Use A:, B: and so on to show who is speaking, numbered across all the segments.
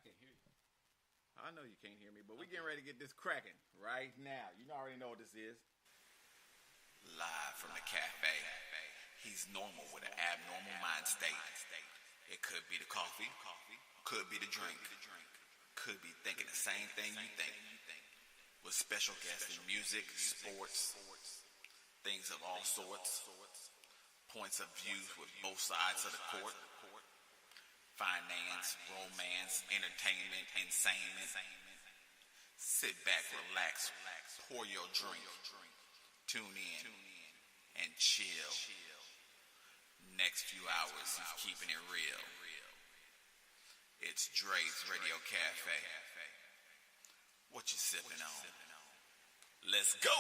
A: I can hear you. I know you can't hear me, but we're getting ready to get this cracking right now. You already know what this is.
B: Live from the cafe. He's normal with an abnormal mind state. It could be the coffee, could be the drink, could be thinking the same thing you think. With special guests in music, sports, things of all sorts, points of views with both sides of the court, finance, romance, entertainment, insanement. Sit back, relax, pour your drink, tune in, and chill. Next few hours, he's keeping it real. It's Dre's Radio Cafe. What you sipping on? Let's go!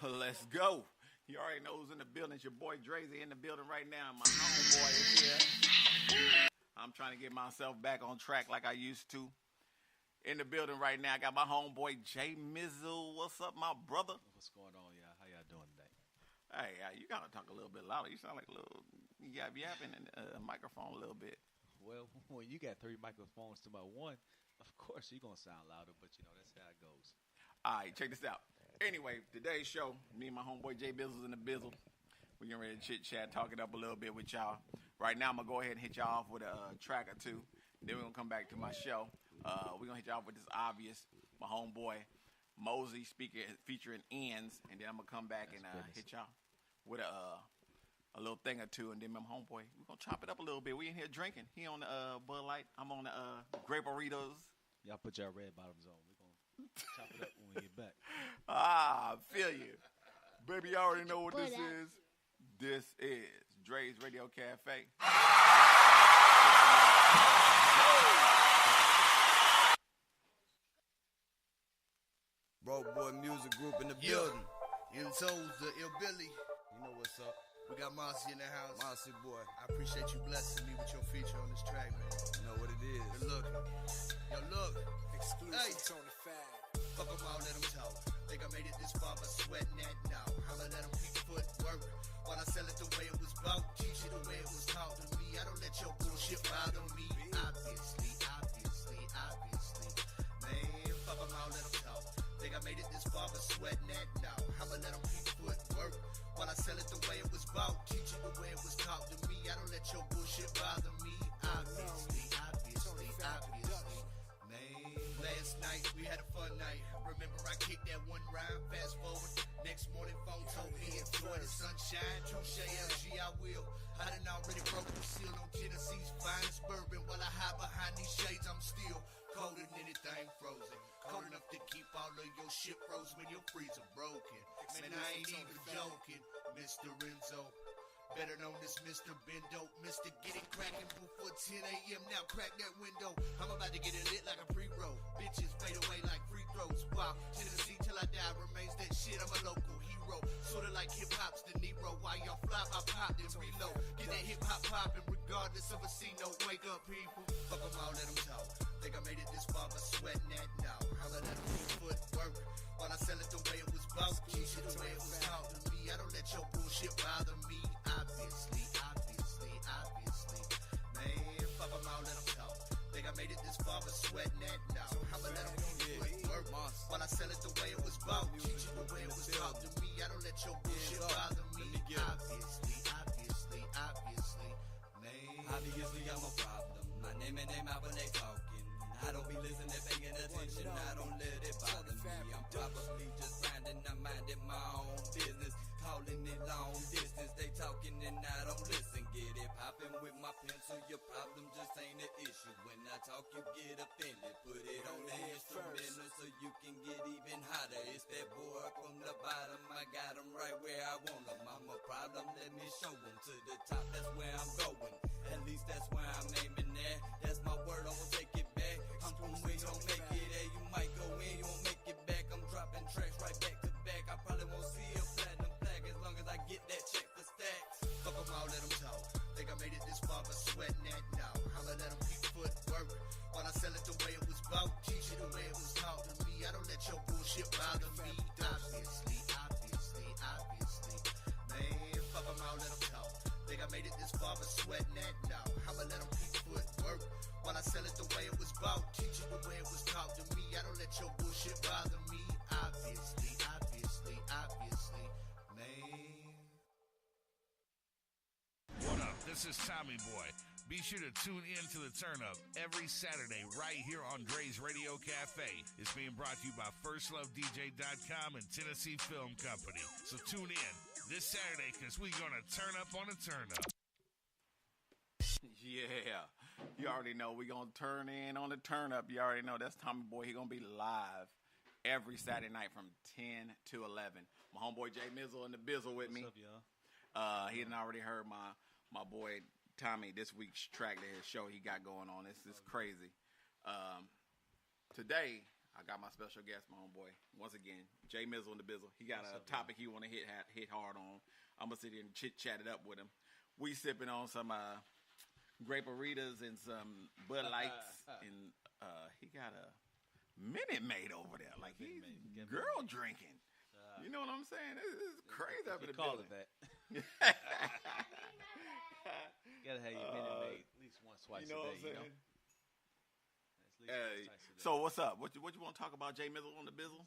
A: Let's go. You already know who's in the building. It's your boy Drezey in the building right now. My homeboy is here. I'm trying to get myself back on track like I used to. In the building right now, I got my homeboy Jay Mizzel. What's up, my brother?
C: What's going on, y'all? How y'all doing today?
A: Hey, you gotta talk a little bit louder. You sound like a little yapping in the microphone a little bit.
C: Well, when you got 3 microphones to my one, of course you're gonna sound louder, but you know that's how it goes.
A: All right, check this out. Anyway, today's show, me and my homeboy Jay Bizzle's in the bizzle. We're getting ready to chit chat, talk it up a little bit with y'all. Right now, I'm gonna go ahead and hit y'all off with a track or two. Then we're gonna come back to my show. We're gonna hit y'all off with this obvious, my homeboy Mosey featuring Ends, and then I'm gonna come back and hit y'all with a little thing or two, and then my homeboy, we're gonna chop it up a little bit. We in here drinking. He on the Bud Light. I'm on the Grape Burritos.
C: Y'all put y'all red bottoms on. We're gonna chop it up when we get back.
A: I feel you. Baby, you already know what this is. This is Dre's Radio Cafe.
D: Broke Boy Music Group in the building. Enzo's the Ill Billy. You know what's up. We got Marcy in the house. Marcy boy. I appreciate you blessing me with your feature on this track, man. You know what it is. Good looking. Yo, look. Exclusive Tony Fad. Fuck them all, let them talk. Think I made it this far, but sweating that now. I'ma let them keep footwork while I sell it the way it was bought. Teach it the way it was taught to me. I don't let your bullshit bother me. Obviously. Man, fuck them all, let them talk. Think I made it this far, but sweating that now. I'ma let them keep footwork while I sell it the way it was bought. Teach it the way it was taught to me. I don't let your bullshit bother me. Obviously. Man, last night we had a fun night. Remember I kicked that one rhyme. Fast forward, next morning phone told me enjoy the sunshine. Touche LG, I will. I done already broke the seal on Tennessee's finest bourbon. While I hide behind these shades, I'm still colder than anything frozen. Cold enough to keep all of your shit frozen when your freezer broken. Man, I ain't even joking, Mr. Renzo. Better known as Mr. Bendo. Mr. Get It Crackin' before 10 a.m. Now crack that window. I'm about to get it lit like a pre-roll. Bitches fade away like free throws. Wow, Tennessee till I die remains that shit. I'm a local hero. Sorta like hip-hop's De Niro. While y'all flop, I pop and reload. Get that hip-hop poppin' regardless of a scene. No wake up, people. Fuck them all, let them talk. Think I made it this far, but sweating that now. I'll let them keep footwork while I sell it the way it was bought. Teach it the way it was taught to me. I don't let your bullshit bother me. Obviously. Man, fuck them all, let them talk. Think I made it this far, but sweating that now. I'ma let them keep footwork while I sell it the way it was bought. Teach it the way it was taught to me. I don't let your bullshit bother me. Obviously. Man,
E: obviously I'm a problem. My name and name out when they talking. I don't be listening, paying attention. I don't let it bother me. I'm probably just grinding. I'm minding my own business. Calling it long distance. They talking and I don't listen. Get it popping with my pencil. Your problem just ain't an issue. When I talk, you get offended. Put it on the instrumental so you can get even hotter. It's that boy from the bottom. I got him right where I want him. I'm a problem. Let me show him to the top. That's where I'm going. At least that's where I'm aiming at. That's my word. I won't take it back. I'm from where you don't make it at. You might go in, you won't make it back. I'm dropping tracks right back to back. I probably won't see a platinum flag as long as I get that check for stacks.
D: Fuck them all, let them talk. Think I made it this far, but sweating that now. I'ma let them keep footwork while I sell it the way it was bought. Teach it the way it was taught to me. I don't let your bullshit bother me. Obviously. Man, fuck them all, let them talk. Think I made it this far, but sweating that now. I'ma let them keep footwork while I sell it the way it was bought. let your bullshit bother me. Obviously, man.
F: What up? This is Tommy Boy. Be sure to tune in to the Turn Up every Saturday right here on Drezey Radio Cafe. It's being brought to you by FirstLoveDJ.com and Tennessee Film Company. So tune in this Saturday because we're going to turn up on the turn up.
A: Yeah, you already know we're going to turn in on the turn up. You already know that's Tommy Boy. He's going to be live every Saturday night from 10 to 11. My homeboy Jay Mizzel in the bizzle with me.
C: What's up, y'all?
A: He had already heard my boy Tommy this week's track that his show he got going on. This is crazy. Today I got my special guest, my homeboy, once again, Jay Mizzel in the bizzle. He got a topic he want to hit hard on. I'm gonna sit here and chit-chat it up with him. We sipping on some Graperitas and some Bud Lights, and he got a Minute Maid over there, like he's girl drinking. You know what I'm saying? It's crazy up in the
C: call
A: building.
C: it that. Gotta have your Minute Maid at least once, twice
A: You know
C: a
A: what I'm
C: day.
A: saying?
C: At least once, twice a day.
A: So what's up? What you want to talk about, Jay Mizzel on the bizzle?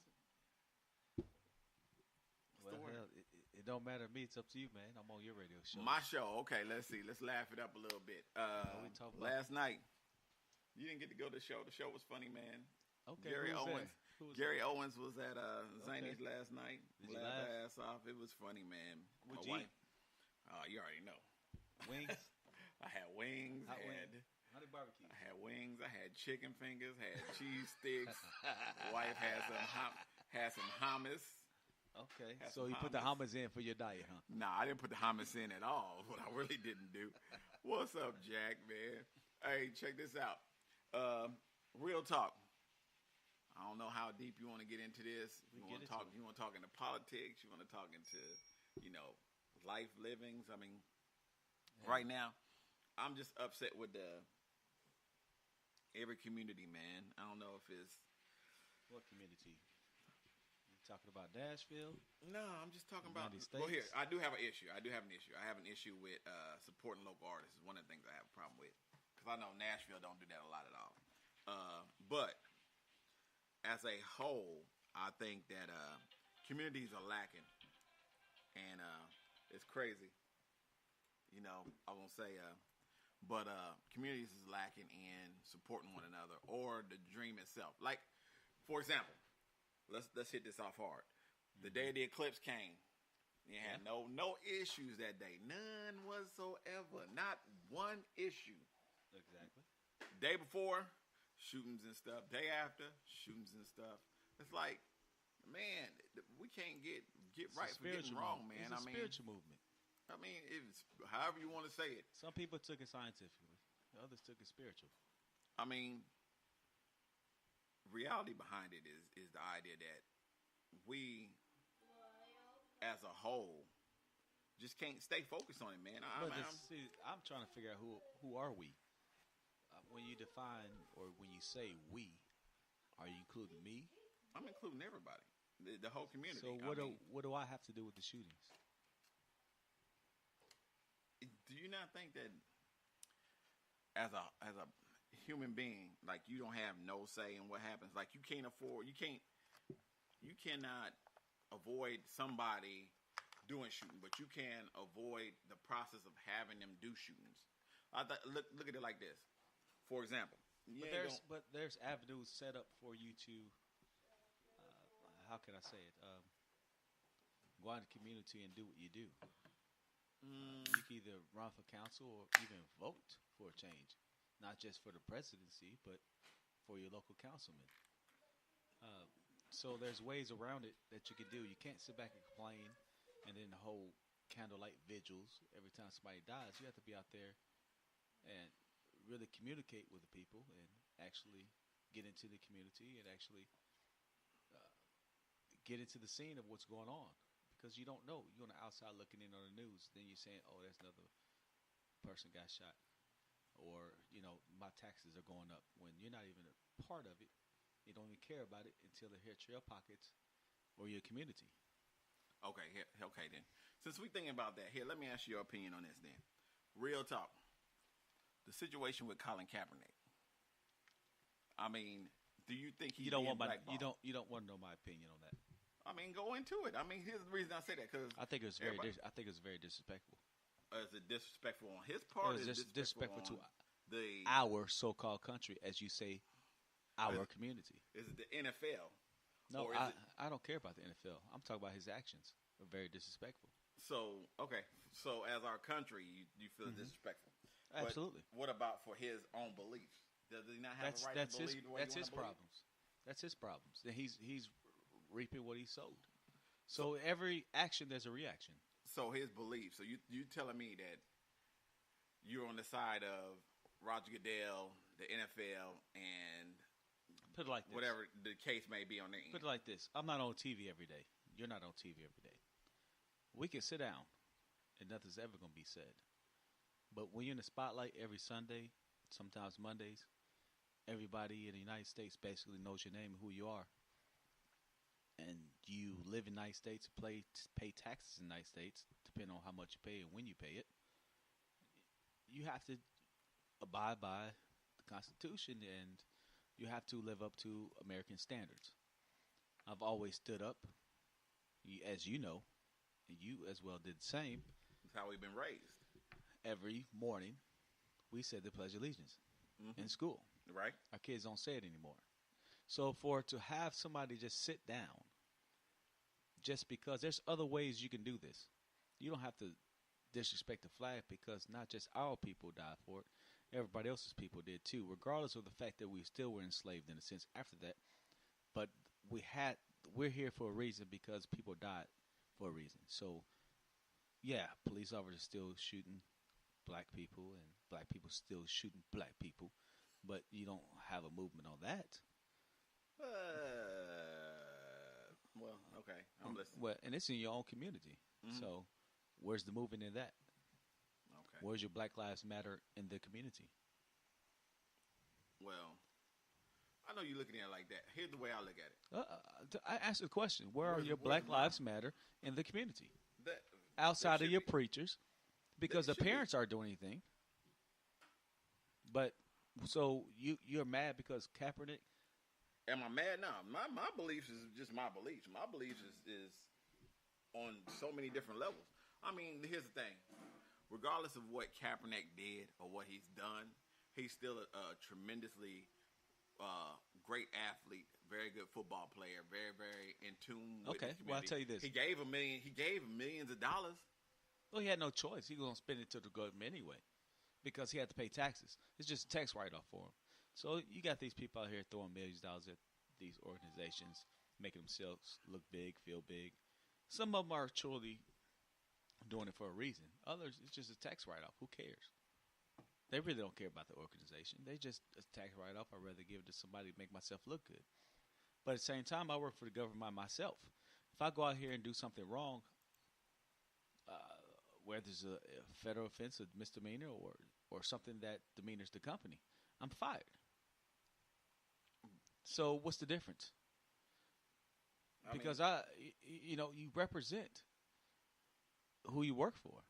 C: Well, hell, it don't matter to me. It's up to you, man. I'm on your radio show.
A: My show. Okay, let's see. Let's laugh it up a little bit.
C: we talking about?
A: Last night, you didn't get to go to the show. The show was funny, man.
C: Okay,
A: Gary
C: who was
A: Owens.
C: there? Who was
A: Gary
C: there?
A: Owens was at Zany's last night.
C: Did you
A: Laughed
C: laugh?
A: my ass off. It was funny, man.
C: What'd
A: My
C: you eat?
A: wife- you already know.
C: Wings?
A: I had wings.
C: Hot wings? Honey barbecue.
A: I had wings. I had chicken fingers. Had cheese sticks. Wife had some hummus.
C: Okay.
A: Had
C: So
A: some
C: you put the
A: hummus.
C: hummus in for your diet, huh?
A: Nah, I didn't put the hummus in at all. What I really didn't do. What's up, Jack, man? Hey, check this out. Real talk. I don't know how deep you want to get into this. You want to talk? You want to talk into politics? You want to talk into, life livings? I mean, right now, I'm just upset with every community, man. I don't know if it's.
C: What community? You talking about Nashville?
A: No, I'm just talking about.
C: United
A: Well, here
C: States?
A: I do have an issue. I have an issue with supporting local artists. It's one of the things I have a problem with because I know Nashville don't do that a lot at all. But as a whole, I think that communities are lacking, and it's crazy. I won't say, but communities is lacking in supporting one another or the dream itself. Like, for example, let's hit this off hard. The day the eclipse came, you had no issues that day, none whatsoever, not one issue.
C: Exactly.
A: Day before, shootings and stuff. Day after, shootings and stuff. It's like, man, we can't get
C: It's
A: right
C: a
A: for getting
C: spiritual
A: wrong,
C: movement.
A: man.
C: It's a spiritual movement.
A: I mean, it's however you want to say it.
C: Some people took it scientifically. Others took it spiritual.
A: I mean, reality behind it is the idea that we, as a whole, just can't stay focused on it, man.
C: I'm trying to figure out who are we? When you define or when you say we, are you including me?
A: I'm including everybody, the whole community.
C: So what do I have to do with the shootings?
A: Do you not think that as a human being, like, you don't have no say in what happens? Like, you cannot avoid somebody doing shooting, but you can avoid the process of having them do shootings. Look at it like this. For example,
C: but there's avenues set up for you to, how can I say it? Go out in the community and do what you do. You can either run for council or even vote for a change, not just for the presidency, but for your local councilman. So there's ways around it that you can do. You can't sit back and complain and then hold candlelight vigils every time somebody dies. You have to be out there and really communicate with the people and actually get into the community and actually get into the scene of what's going on. Because you don't know. You're on the outside looking in on the news. Then you're saying, oh, there's another person got shot. Or, my taxes are going up. When you're not even a part of it, you don't even care about it until it hits your pockets or your community.
A: Okay then. Since we're thinking about that, here, let me ask you your opinion on this then. Real talk. The situation with Colin Kaepernick. I mean, Do you think he's
C: You don't
A: being
C: want my
A: blackballed?
C: you don't want to know my opinion on that.
A: I mean, go into it. I mean, here's the reason I say that because
C: I think it was very disrespectful.
A: is it disrespectful on his
C: It
A: part?
C: was
A: Or is
C: just
A: it
C: disrespectful to
A: the
C: our so-called country, as you say, our community.
A: is it the NFL?
C: No,
A: Or is it,
C: I don't care about the NFL. I'm talking about his actions. They're very disrespectful.
A: so okay. So as our country, you feel disrespectful. But
C: Absolutely.
A: what about for his own beliefs? Does he not have a right to believe the way
C: that's
A: he
C: his
A: wanna believe?
C: problems. That's his problems. Then he's reaping what he sowed. So every action, there's a reaction.
A: So his beliefs. So you telling me that you're on the side of Roger Goodell, the NFL, and
C: Put it like this.
A: whatever the case may be on the end.
C: Put it like this. I'm not on TV every day. You're not on TV every day. We can sit down, and nothing's ever going to be said. But when you're in the spotlight every Sunday, sometimes Mondays, everybody in the United States basically knows your name and who you are. And you live in the United States, pay taxes in the United States, depending on how much you pay and when you pay it. You have to abide by the Constitution, and you have to live up to American standards. I've always stood up, as you know, and you as well did the same.
A: That's how we've been raised,
C: Every morning, we said the Pledge of Allegiance in school.
A: right?
C: Our kids don't say it anymore. So to have somebody just sit down, just because there's other ways you can do this. You don't have to disrespect the flag because not just our people died for it. Everybody else's people did too, regardless of the fact that we still were enslaved in a sense after that. But we're here for a reason because people died for a reason. So, yeah, police officers still shooting black people and black people still shooting black people. But you don't have a movement on that.
A: Well, okay, I'm listening.
C: Well, and it's in your own community. So, where's the movement in that?
A: Okay.
C: Where's your Black Lives Matter in the community?
A: Well, I know you're looking at it like that. Here's the way I look at it.
C: I asked the question: where are
A: Where's-
C: your
A: where's
C: Black
A: mine?
C: Lives Matter in the community?
A: That,
C: Outside
A: should
C: of your
A: be-
C: preachers, because the
A: should be.
C: parents aren't doing anything. But so you're mad because Kaepernick?
A: Am I mad? No, my beliefs is just my beliefs. My beliefs is on so many different levels. I mean, here's the thing. Regardless of what Kaepernick did or what he's done, he's still a tremendously great athlete, very good football player, very, very in tune with
C: Okay,
A: the
C: well, I'll
A: community.
C: tell you this.
A: He gave millions of dollars.
C: Well, he had no choice. He was going to spend it to the government anyway because he had to pay taxes. It's just a tax write-off for him. So you got these people out here throwing millions of dollars at these organizations, making themselves look big, feel big. Some of them are truly doing it for a reason. Others, it's just a tax write-off. Who cares? They really don't care about the organization. They just a tax write-off. I'd rather give it to somebody to make myself look good. But at the same time, I work for the government myself. If I go out here and do something wrong, whether it's a federal offense, a misdemeanor, or something that demeanors the company, I'm fired. So what's the difference? Because you represent who you work for.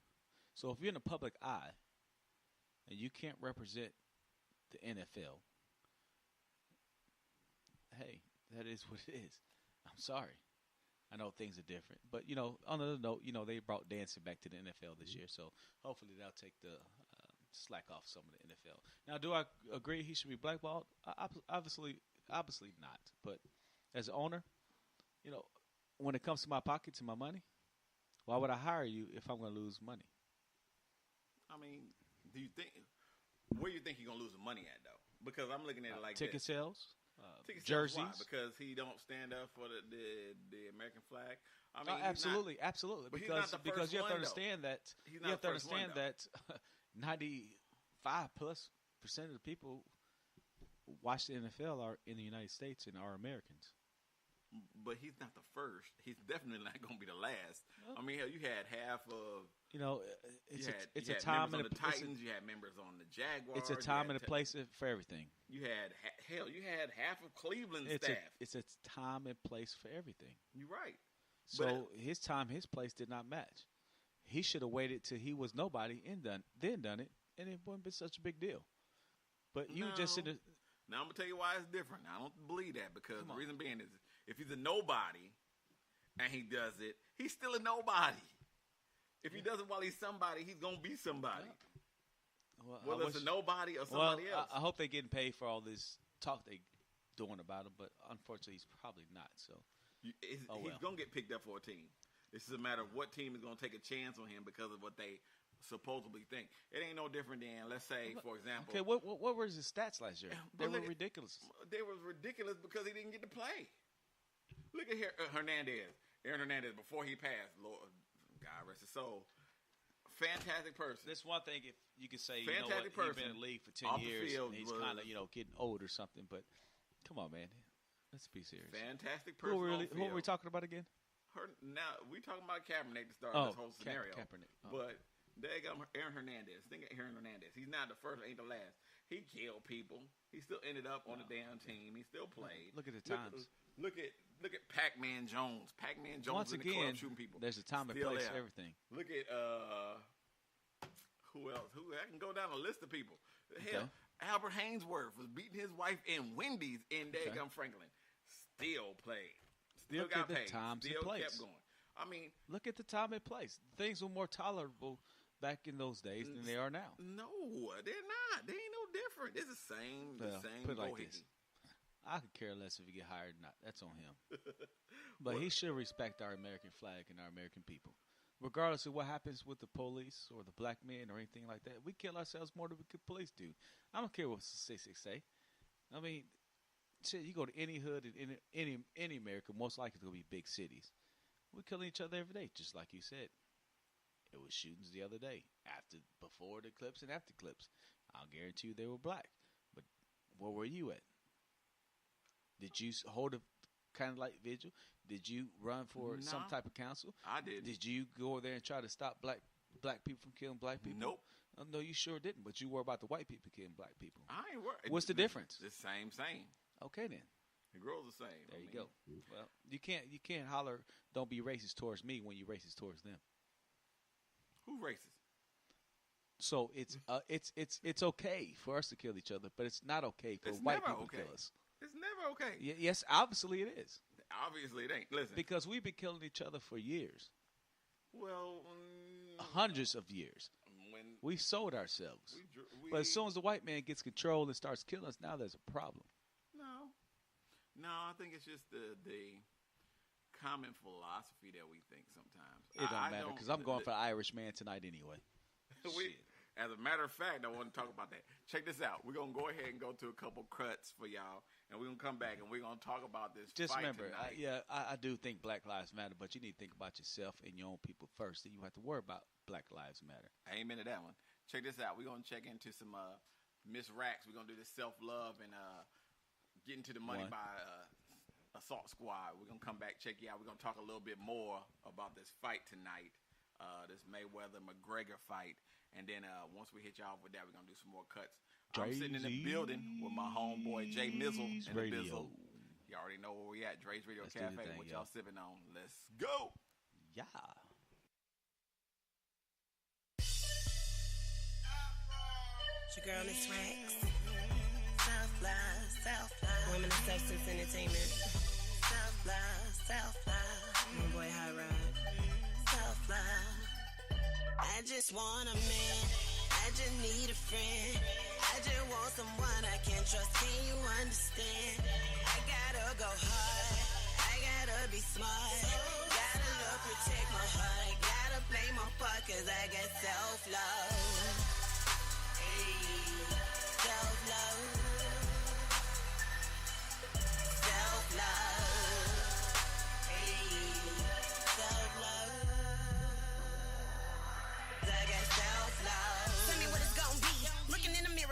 C: So if you're in the public eye and you can't represent the NFL, hey, that is what it is. I'm sorry. I know things are different. But, on another note, they brought dancing back to the NFL this year. So hopefully they'll take the slack off some of the NFL. Now, do I agree he should be blackballed? Obviously not. But as an owner, when it comes to my pockets and my money, why would I hire you if I'm going to lose money?
A: I mean, where do you think he's going to lose the money at, though? Because I'm looking at it like
C: ticket
A: this.
C: sales,
A: Ticket sales,
C: jerseys.
A: why? Because he don't stand up for the American flag. I mean,
C: absolutely.
A: But he's not the
C: Because
A: first
C: you have to
A: one, though.
C: understand that
A: He's
C: you
A: not
C: have
A: the
C: to
A: first one,
C: understand that 95+% of the people who watch the NFL are in the United States and are Americans.
A: But he's not the first. He's definitely not going to be the last. I mean, hell, you had half of.
C: It's
A: you
C: a
A: had
C: time
A: members
C: and
A: on the Titans. You had members on the Jaguars.
C: it's a time and a place for everything.
A: You had you had half of Cleveland's
C: It's
A: staff.
C: it's a time and place for everything.
A: You're right.
C: So his time, his place did not match. He should have waited till he was nobody and then done it, and it wouldn't be such a big deal. But you just in the
A: Now, I'm going to tell you why it's different. I don't believe that because the reason being is if he's a nobody and he does it, he's still a nobody. If he does it while he's somebody, he's going to be somebody.
C: Well,
A: whether it's a nobody or somebody else.
C: I hope they're getting paid for all this talk they doing about him, but unfortunately, he's probably not. So
A: he's going to get picked up for a team. This is a matter of what team is going to take a chance on him because of what they supposedly think. It ain't no different than, let's say, for example.
C: Okay, what were his stats last year? They were ridiculous.
A: They were ridiculous because he didn't get to play. Look at here, Hernandez. Aaron Hernandez, before he passed, Lord, God rest his soul. Fantastic person.
C: That's one thing if you could say,
A: Fantastic
C: he's been in the league for 10 years and he's kind of, getting old or something. But come on, man. Let's be serious.
A: Fantastic person.
C: Who are we talking about again?
A: Now, we talking about Kaepernick to start this whole scenario.
C: Kaepernick.
A: But there you go, Aaron Hernandez. Think of Aaron Hernandez. He's not the first, ain't the last. He killed people. He still ended up on the damn team. He still played.
C: Look at the times.
A: Look at Pac-Man Jones. Pac-Man Jones
C: Once
A: in the
C: again,
A: club shooting people.
C: There's a time and
A: Still
C: place
A: there.
C: for everything.
A: Look at who else? I can go down a list of people. Hell, Albert Hainsworth was beating his wife in Wendy's in Daggum Franklin. Still played. Still
C: Look
A: got
C: at the
A: paid.
C: times and
A: Still
C: place.
A: kept going. I mean,
C: look at the time and place. Things were more tolerable back in those days than they are now.
A: No, they're not. They ain't no different. It's the same.
C: Put it like this. I could care less if he get hired or not. That's on him. But he should respect our American flag and our American people. Regardless of what happens with the police or the black men or anything like that, we kill ourselves more than we could police do. I don't care what statistics say. I mean, shit, you go to any hood in any America, most likely it's going to be big cities. We're killing each other every day, just like you said. It was shootings the other day, before the clips and after clips. I'll guarantee you they were black. But where were you at? Did you hold a candlelight vigil? Did you run for some type of council?
A: I did.
C: Did you go there and try to stop black people from killing black people?
A: Nope.
C: No, you sure didn't. But you were about the white people killing black people.
A: I ain't worried.
C: What's the difference?
A: The same.
C: Okay then.
A: The girls the same.
C: There you go. Well, you can't holler, don't be racist towards me when you're racist towards them.
A: Who's racist?
C: So it's okay for us to kill each other, but it's not okay for white people to kill us.
A: It's never okay.
C: Yes, obviously it is.
A: Obviously it ain't. Listen.
C: Because we've been killing each other for years.
A: Well,
C: hundreds of years. We sold ourselves. But as soon as the white man gets control and starts killing us, now there's a problem.
A: No, I think it's just the common philosophy that we think sometimes.
C: It don't matter because I'm going for Irish man tonight anyway.
A: As a matter of fact, I want to talk about that. Check this out. We're going to go ahead and go to a couple cuts for y'all, and we're going to come back, and we're going to talk about this
C: Just
A: fight
C: remember,
A: tonight.
C: I do think Black Lives Matter, but you need to think about yourself and your own people first. Then you have to worry about Black Lives Matter.
A: Amen to that one. Check this out. We're going to check into some Miss Racks. We're going to do this self-love and get into the money by Assault Squad. We're going to come back, check you out. We're going to talk a little bit more about this fight tonight, this Mayweather-McGregor fight. And then once we hit y'all with that, we're going to do some more cuts. I'm sitting in the building with my homeboy Jay Mizzel and the Bizzle. You already know where we at, Drezey Radio Cafe. What y'all sipping on? Let's go.
C: Yeah.
G: It's your girl, Miss Rex. Self-love. Women of Substance Entertainment. Self-love. My boy High Ride. Self-love. I just want a man, I just need a friend. I just want someone I can trust, can you understand? I gotta go hard, I gotta be smart. Gotta love, protect my heart, gotta play my part cause I got self-love. Hey, self-love. Self-love.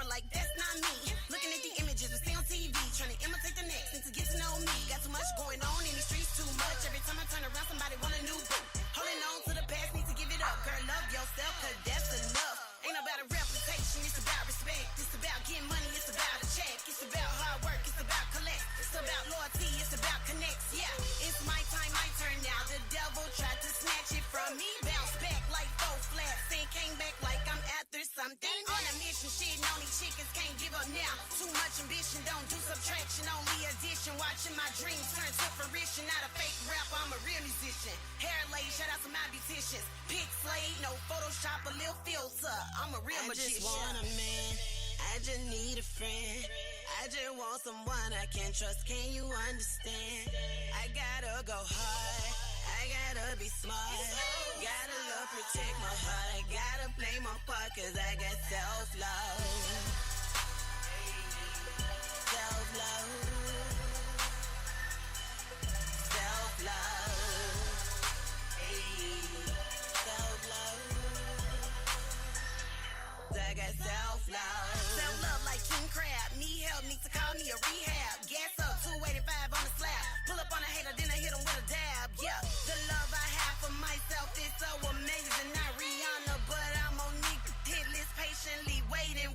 G: Like that's not me. Looking at the images we see on TV, trying to imitate the next and to get to know me. Got too much going on in the streets, too much. Every time I turn around, somebody want a new boo. Holding on to the past, need to give it up. Girl, love yourself, cause that's enough. Ain't about a reputation, it's about respect. It's about getting money, it's about ambition, don't do subtraction, only addition. Watching my dreams turn to fruition. Not a fake rapper, I'm a real musician. Hair laid, shout out to my beauticians. Pick slate, no Photoshop, a little filter. I'm a real magician. I just want a man, I just need a friend. I just want someone I can trust, can you understand? I gotta go hard, I gotta be smart. Gotta love, protect my heart. I gotta play my part, cause I got self-love. Self-love. Self-love. Self-love. I got self-love. Self-love like King Crab. Need help, need to call me a rehab. Gas up, 285 on the slab. Pull up on a hater, then I hit him with a dab. Yeah, the love I have for myself is so amazing. Not Rihanna, but I'm on nigga hit list patiently waiting.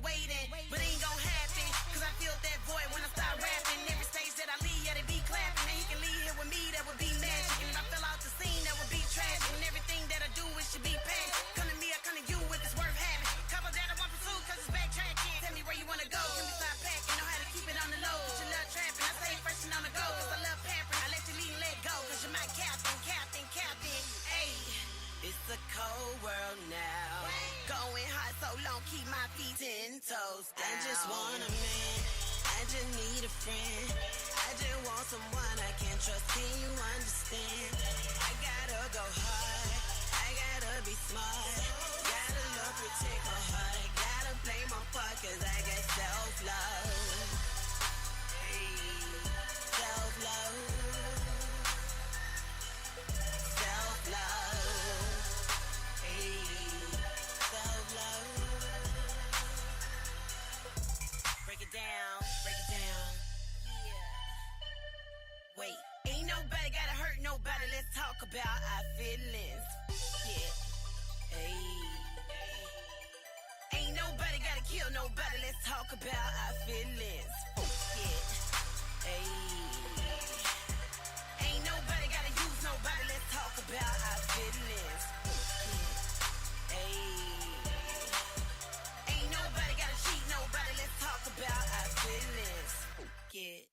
G: But it ain't gon' happen, cause I feel that void when I start rapping. Every stage that I leave, yeah, they be clapping. And he can leave here with me, that would be magic. And if I fell out the scene, that would be tragic. And everything that I do, it should be packed. Come to me, I come to you if it's worth having. Couple that I want pursue, cause it's backtracking. Tell me where you wanna go, can we start packing? Know how to keep it on the low, cause you love trapping. I stay fresh and on the go, cause I love pampering. I let you lead and let go, cause you're my captain. Ayy, it's a cold world now. Going hot so long, keep my feet 10 toes down. I just want a man, I just need a friend. I just want someone I can trust, can you understand? I gotta go hard, I gotta be smart. Gotta love, protect my heart. I gotta play my part, cause I got self-love. Self-love. Self-love. Self-love. Break it down. Yeah. Wait, ain't nobody gotta hurt nobody. Let's talk about our feelings. Yeah. Ain't nobody gotta kill nobody. Let's talk about our feelings. Yeah. Ain't nobody gotta use nobody. Let's talk about our feelings. Ain't nobody gotta cheat nobody. Let's talk about our feelings. Yeah.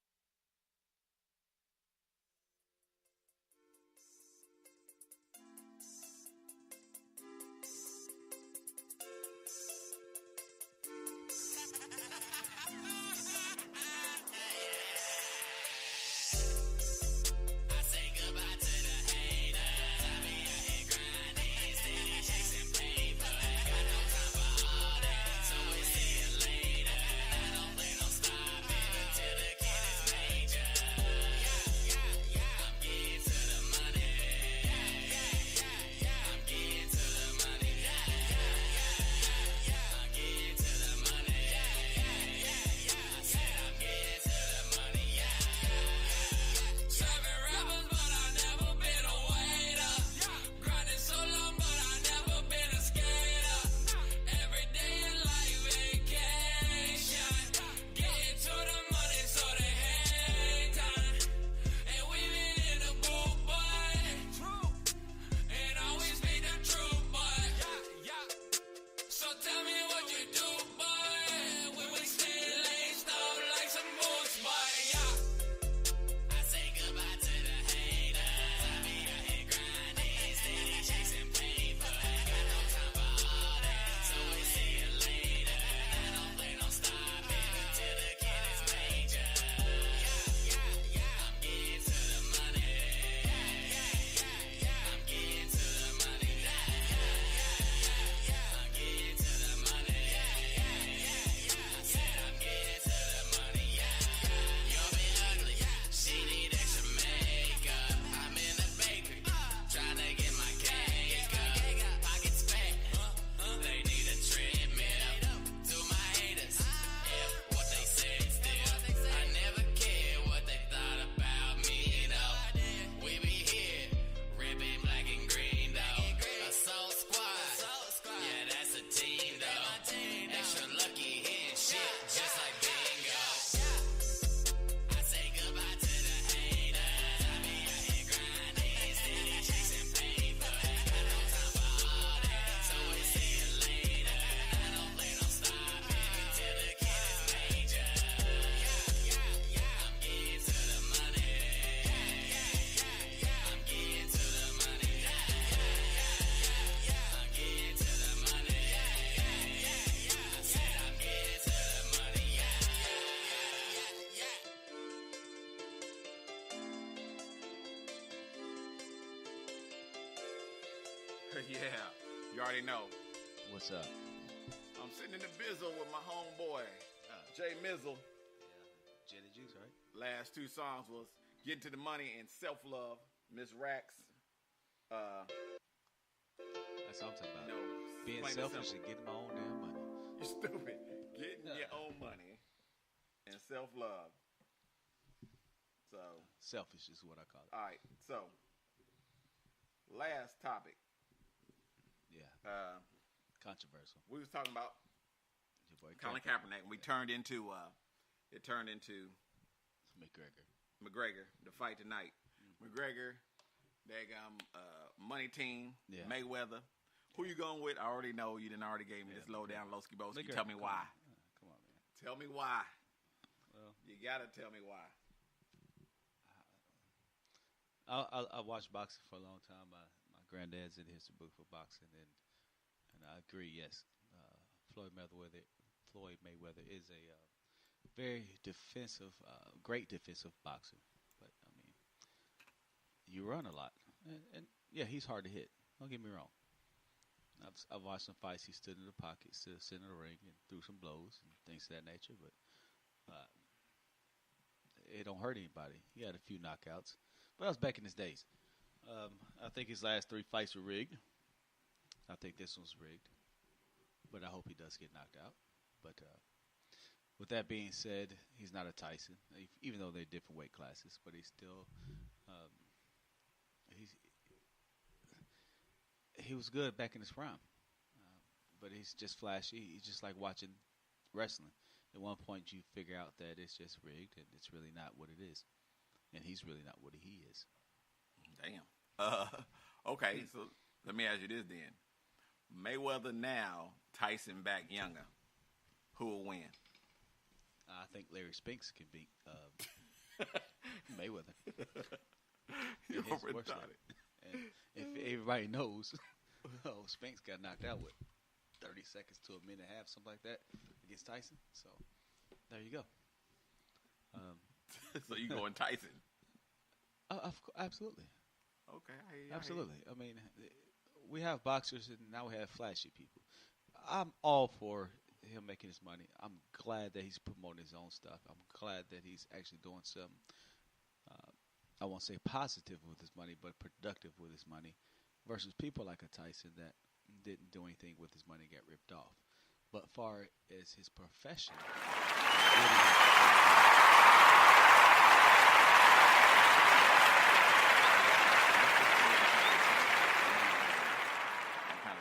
A: already know.
C: What's up?
A: I'm sitting in the bizzle with my homeboy, Jay Mizzel.
C: Yeah, Jenny Juice, right?
A: Last two songs was Getting to the Money and Self-Love. Miss Rax.
C: That's what I'm talking about.
A: You know,
C: Being
A: plain and
C: selfish
A: simple.
C: and getting my own damn money.
A: You stupid. Getting your own money and self-love. So,
C: Selfish is what I call it.
A: all right. So, last topic.
C: Yeah, controversial.
A: We was talking about
C: Your boy
A: Colin Kaepernick, and we turned into McGregor, the fight tonight. McGregor, money team,
C: Yeah.
A: Mayweather. Who you going with? I already know. You didn't already gave me this lowdown, Lowski Boski. Tell me why.
C: Come on, man.
A: Tell me why.
C: Well,
A: You gotta tell me why.
C: I watched boxing for a long time. My granddad's in the history book for boxing, and I agree. Yes, Floyd Mayweather is a very defensive, great defensive boxer. But I mean, you run a lot, and yeah, he's hard to hit. Don't get me wrong. I've watched some fights. He stood in the pocket, stood in the ring, and threw some blows and things of that nature. But it don't hurt anybody. He had a few knockouts, but that was back in his days. I think his last 3 fights were rigged. I think this one's rigged, but I hope he does get knocked out. But with that being said, he's not a Tyson, even though they're different weight classes. But he's still he was good back in his prime, but he's just flashy. He's just like watching wrestling. At one point, you figure out that it's just rigged, and it's really not what it is, and he's really not what he is.
A: Damn. Okay, so let me ask you this then. Mayweather now, Tyson back younger. Who will win?
C: I think Larry Spinks can beat Mayweather.
A: You
C: in his worst
A: retarded.
C: fight. And if everybody knows, Spinks got knocked out with 30 seconds to a minute and a half, something like that, against Tyson. So there you go.
A: So you going Tyson?
C: Absolutely.
A: Okay.
C: Absolutely. I mean, we have boxers and now we have flashy people. I'm all for him making his money. I'm glad that he's promoting his own stuff. I'm glad that he's actually doing something, I won't say positive with his money, but productive with his money, versus people like a Tyson that didn't do anything with his money and got ripped off. But far as his profession,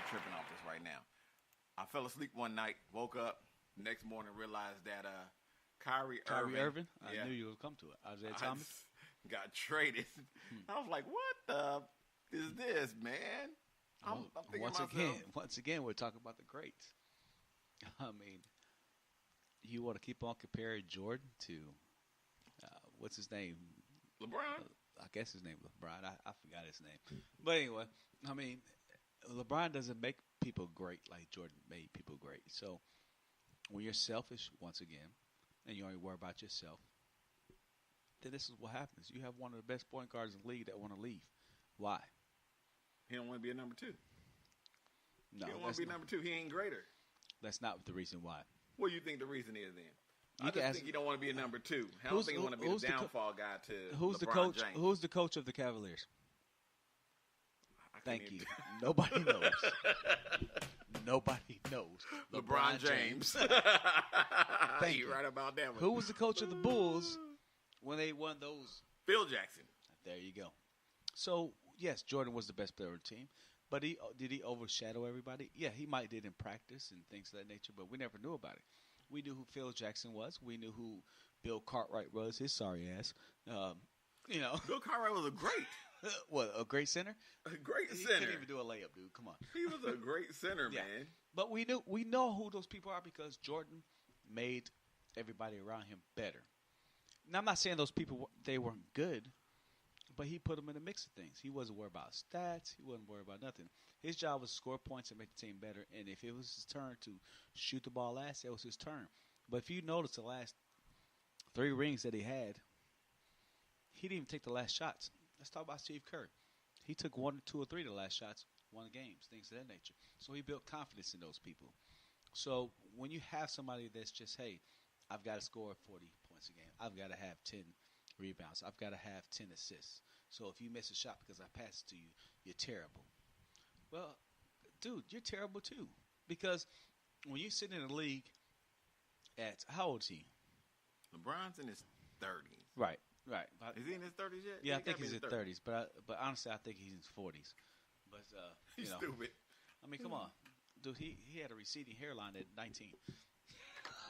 A: tripping off this right now. I fell asleep one night, woke up, next morning realized that Kyrie
C: Irving,
A: yeah,
C: I knew you would come to it. Isaiah Thomas
A: got traded. I was like, what the is this, man? I'm thinking
C: once again, we're talking about the greats. I mean, you want to keep on comparing Jordan to what's his name?
A: LeBron?
C: I guess his name was LeBron. I forgot his name. But anyway, I mean, LeBron doesn't make people great like Jordan made people great. So when you're selfish, once again, and you only worry about yourself, then this is what happens. You have one of the best point guards in the league that want to leave. Why?
A: He don't want to be a number 2.
C: No,
A: he don't want to be number 2. He ain't greater.
C: That's not the reason why.
A: What do you think the reason is then?
C: You
A: I just
C: ask,
A: think he don't want to be a number 2. I don't think he want to be the downfall guy to
C: who's
A: LeBron
C: the coach?
A: James.
C: Who's the coach of the Cavaliers?
A: Thank
C: you. Nobody knows. Nobody knows.
A: LeBron James.
C: Thank
A: you. Right about that one.
C: Who was the coach of the Bulls when they won those?
A: Phil Jackson.
C: There you go. So, yes, Jordan was the best player on the team, but did he overshadow everybody? Yeah, he might did in practice and things of that nature, but we never knew about it. We knew who Phil Jackson was. We knew who Bill Cartwright was, his sorry ass.
A: Bill Cartwright was a great.
C: What, a great center?
A: A great
C: he
A: center.
C: He couldn't even do a layup, dude. Come on.
A: He was a great center,
C: Yeah.
A: man.
C: But we know who those people are because Jordan made everybody around him better. Now, I'm not saying those people, they weren't good, but he put them in the mix of things. He wasn't worried about stats. He wasn't worried about nothing. His job was to score points and make the team better. And if it was his turn to shoot the ball last, it was his turn. But if you notice the last 3 rings that he had, he didn't even take the last shots. Let's talk about Steve Kerr. He took 1 or 2 or 3 of the last shots won games, things of that nature. So he built confidence in those people. So when you have somebody that's just, hey, I've got to score 40 points a game. I've got to have 10 rebounds. I've got to have 10 assists. So if you miss a shot because I passed it to you, you're terrible. Well, dude, you're terrible too. Because when you sit in a league at, how old is he?
A: LeBron's in his 30s.
C: Right.
A: Is he in his 30s yet?
C: Yeah, I think he's in his 30s. But honestly, I think he's in his 40s. But,
A: he's stupid.
C: I mean, come on. Dude, he had a receding hairline at 19.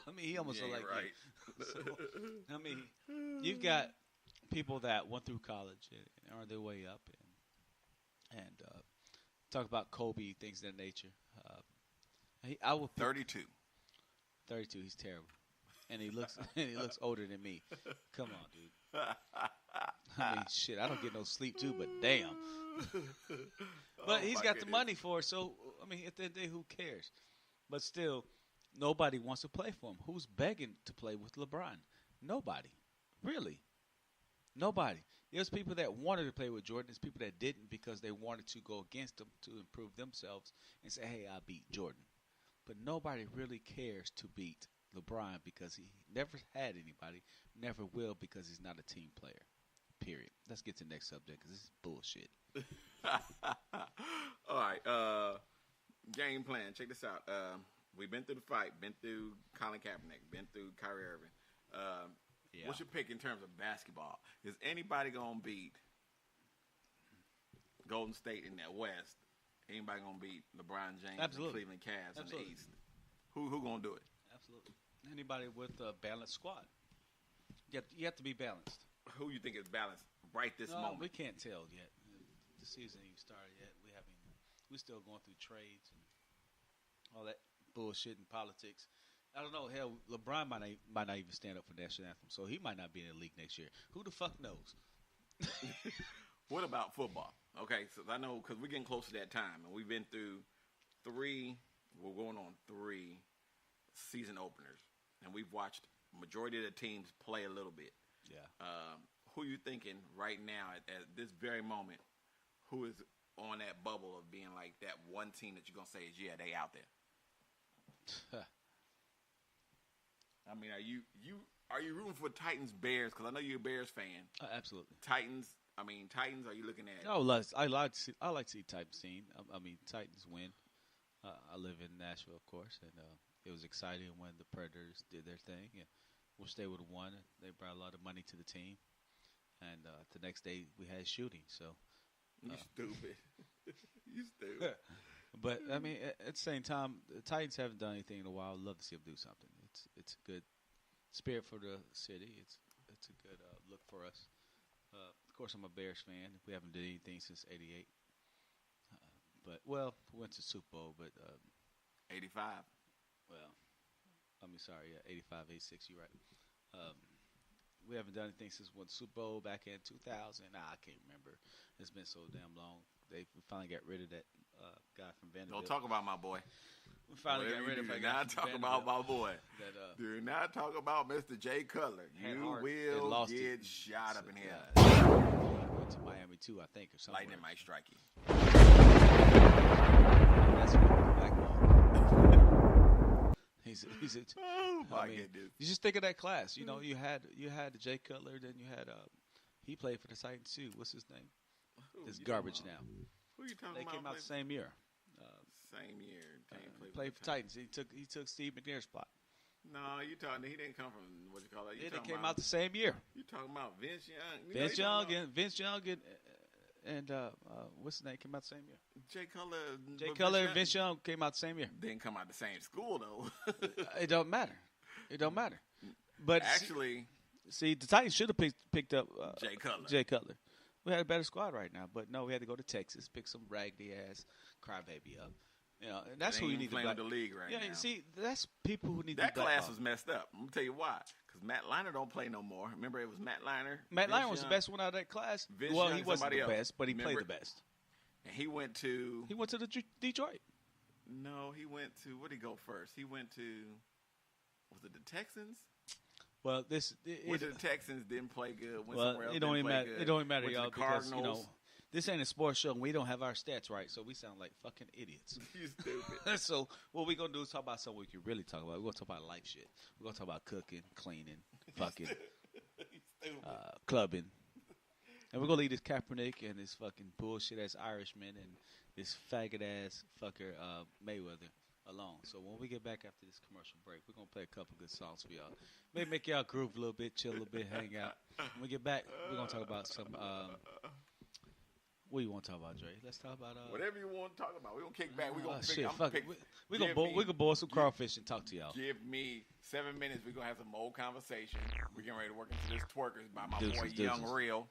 C: I mean, he almost looked like
A: right.
C: So, I mean, you've got people that went through college and earned their way up and talk about Kobe, things of that nature. I would
A: 32.
C: 32. He's terrible, and he looks older than me. Come on, dude. I mean, shit. I don't get no sleep too, but damn. But he's got the money for it, so I mean, at the end of the day, who cares? But still, nobody wants to play for him. Who's begging to play with LeBron? Nobody, really. Nobody. There's people that wanted to play with Jordan. There's people that didn't because they wanted to go against him to improve themselves and say, hey, I beat Jordan. But nobody really cares to beat LeBron because he never had anybody, never will because he's not a team player, period. Let's get to the next subject because this is bullshit.
A: All right. Game plan. Check this out. We've been through the fight, been through Colin Kaepernick, been through Kyrie Irving.
C: Yeah.
A: What's your pick in terms of basketball? Is anybody going to beat Golden State in that West? Anybody going to beat LeBron James
C: Absolutely.
A: and Cleveland Cavs
C: Absolutely.
A: in the East? Who going to do it?
C: Absolutely. Anybody with a balanced squad. You have to be balanced.
A: Who you think is balanced right this moment?
C: We can't tell yet. The season ain't even started yet. We're still going through trades and all that bullshit and politics. I don't know. Hell, LeBron might not even stand up for national anthem, so he might not be in the league next year. Who the fuck knows?
A: What about football? Okay, so I know because we're getting close to that time, and we've been through we're going on 3 season openers, and we've watched majority of the teams play a little bit.
C: Yeah.
A: Who you thinking right now at this very moment, who is on that bubble of being like that one team that you're going to say is, yeah, they out there? I mean, are you rooting for Titans Bears? Because I know you're a Bears fan.
C: Absolutely.
A: Titans. Are you looking at?
C: I like to see Titans team. I mean, Titans win. I live in Nashville, of course, and it was exciting when the Predators did their thing. And wish they would have won. They brought a lot of money to the team. And the next day we had shooting. So
A: you stupid. You stupid.
C: But I mean, at the same time, the Titans haven't done anything in a while. I'd love to see them do something. It's a good spirit for the city. It's a good look for us. Of course, I'm a Bears fan. We haven't done anything since '88. But we went to Super Bowl, but
A: 85.
C: Well, I mean, sorry, 85, 86. You're right. We haven't done anything since we won the Super Bowl back in 2000. I can't remember. It's been so damn long. We finally got rid of that guy from Vanderbilt.
A: Don't talk about my boy.
C: We finally got rid of that guy.
A: Do not talk about my boy. Do not talk about Mr. Jay Cutler. You will get shot up in here.
C: He went to Miami too, I think, or something.
A: Lightning might strike you.
C: That's blackball. He's
A: Oh my goodness!
C: You just think of that class. You know, you had Jay Cutler, then you had he played for the Titans too. What's his name? It's garbage now.
A: Who are you talking
C: they
A: about?
C: They came out the same year.
A: Same year.
C: Played for Titans. He took Steve McNair's spot.
A: No, you talking? He didn't come from what you call it.
C: They came out the same year.
A: You talking about Vince Young?
C: Vince Young and what's his name came out the same year.
A: Jay Cutler.
C: Jay Cutler and Vince Young came out the same year.
A: Didn't come out the same school though.
C: It don't matter. It don't matter. But
A: actually,
C: see, the Titans should have picked up
A: Jay Cutler.
C: We had a better squad right now, but no, we had to go to Texas, pick some raggedy ass crybaby up. You know, and that's who we need to play
A: the league right now.
C: Yeah, see, that's people who need
A: that
C: to
A: class was messed up. I'm gonna tell you why. Because Matt Leinart don't play no more. Remember, it was Matt Leinart.
C: Matt Leinart was the best one out of that class.
A: Vince
C: well,
A: Young,
C: he wasn't the
A: else.
C: best, but he played the best.
A: And he went to
C: the Detroit.
A: No, he went to where did he go first? He went to was it the Texans?
C: Well,
A: the Texans didn't play good. Went
C: well,
A: somewhere else,
C: it don't even matter.
A: Good.
C: It don't even matter,
A: Went
C: y'all,
A: to the
C: because
A: Cardinals.
C: This ain't a sports show, and we don't have our stats right, so we sound like fucking idiots.
A: You stupid.
C: So what we gonna do is talk about something we can really talk about. We're gonna talk about life shit. We're gonna talk about cooking, cleaning, fucking, clubbing, and we're gonna leave this Kaepernick and this fucking bullshit ass Irishman and this faggot ass fucker Mayweather alone. So when we get back after this commercial break, we're gonna play a couple good songs for y'all. Maybe make y'all groove a little bit, chill a little bit, hang out. When we get back, we're gonna talk about some. What do you want to talk about, Dre? Let's talk about
A: whatever you want to talk about. We're gonna kick back. We're gonna
C: shit.
A: pick.
C: Fuck it. We gonna boil some crawfish and talk to y'all.
A: Give me 7 minutes. We're gonna have some old conversation. We're getting ready to work into this Twerkers by my
C: Deuces,
A: boy Young Real,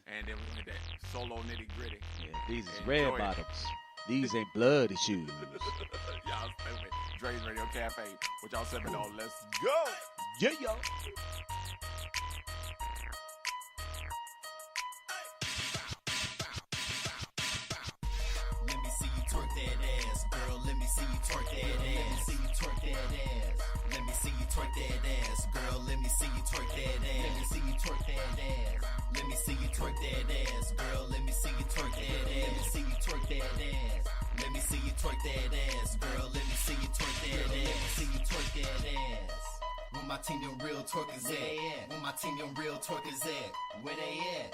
A: and then we're gonna hit that solo nitty gritty.
C: Yeah, these is red bottoms. These ain't bloody shoes.
A: Y'all stupid. Drezey Radio Cafe. What y'all sipping on? Let's go.
C: Yeah, y'all.
E: Let me see you twerk that ass, girl. Let me see you twerk that ass. Let me see you twerk that ass. Let me see you twerk that ass, girl. Let me see you twerk that ass. Let me see you twerk that ass. Let me see you twerk that ass, girl. Let me see you twerk that ass. Let me see you twerk that ass. Let me see you twerk that ass, girl. Let me see you twerk that ass. Let me see you twerk that ass. Where my team them real twerkers at? Where my team them real twerkers at? Where they at?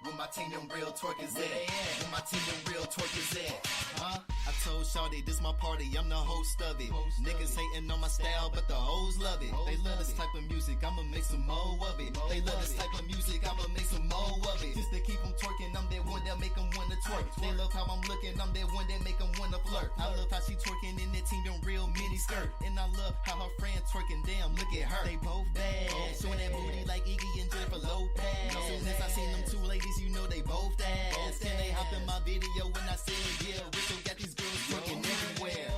E: Where my team them real twerkers at? Where my team them real twerkers at? Huh? I told Shawty this my party, I'm the host of it. Niggas hating on my style, but the hoes love it. They love this type of music, I'ma make some more of it. They love this type of music, I'ma make some more of it. Just to keep them twerking, I'm that one that make them wanna twerk. They love how I'm looking, I'm that one that make them wanna flirt. I love how she twerking in that team them real mini skirt. And I love how her friend twerking, damn, look at her. They both bad, showing that booty like Iggy and Jennifer Lopez. Soon as I seen them two ladies, you know they both ass. Can they hop in my video when I said, yeah, Rico got these girls twerking everywhere.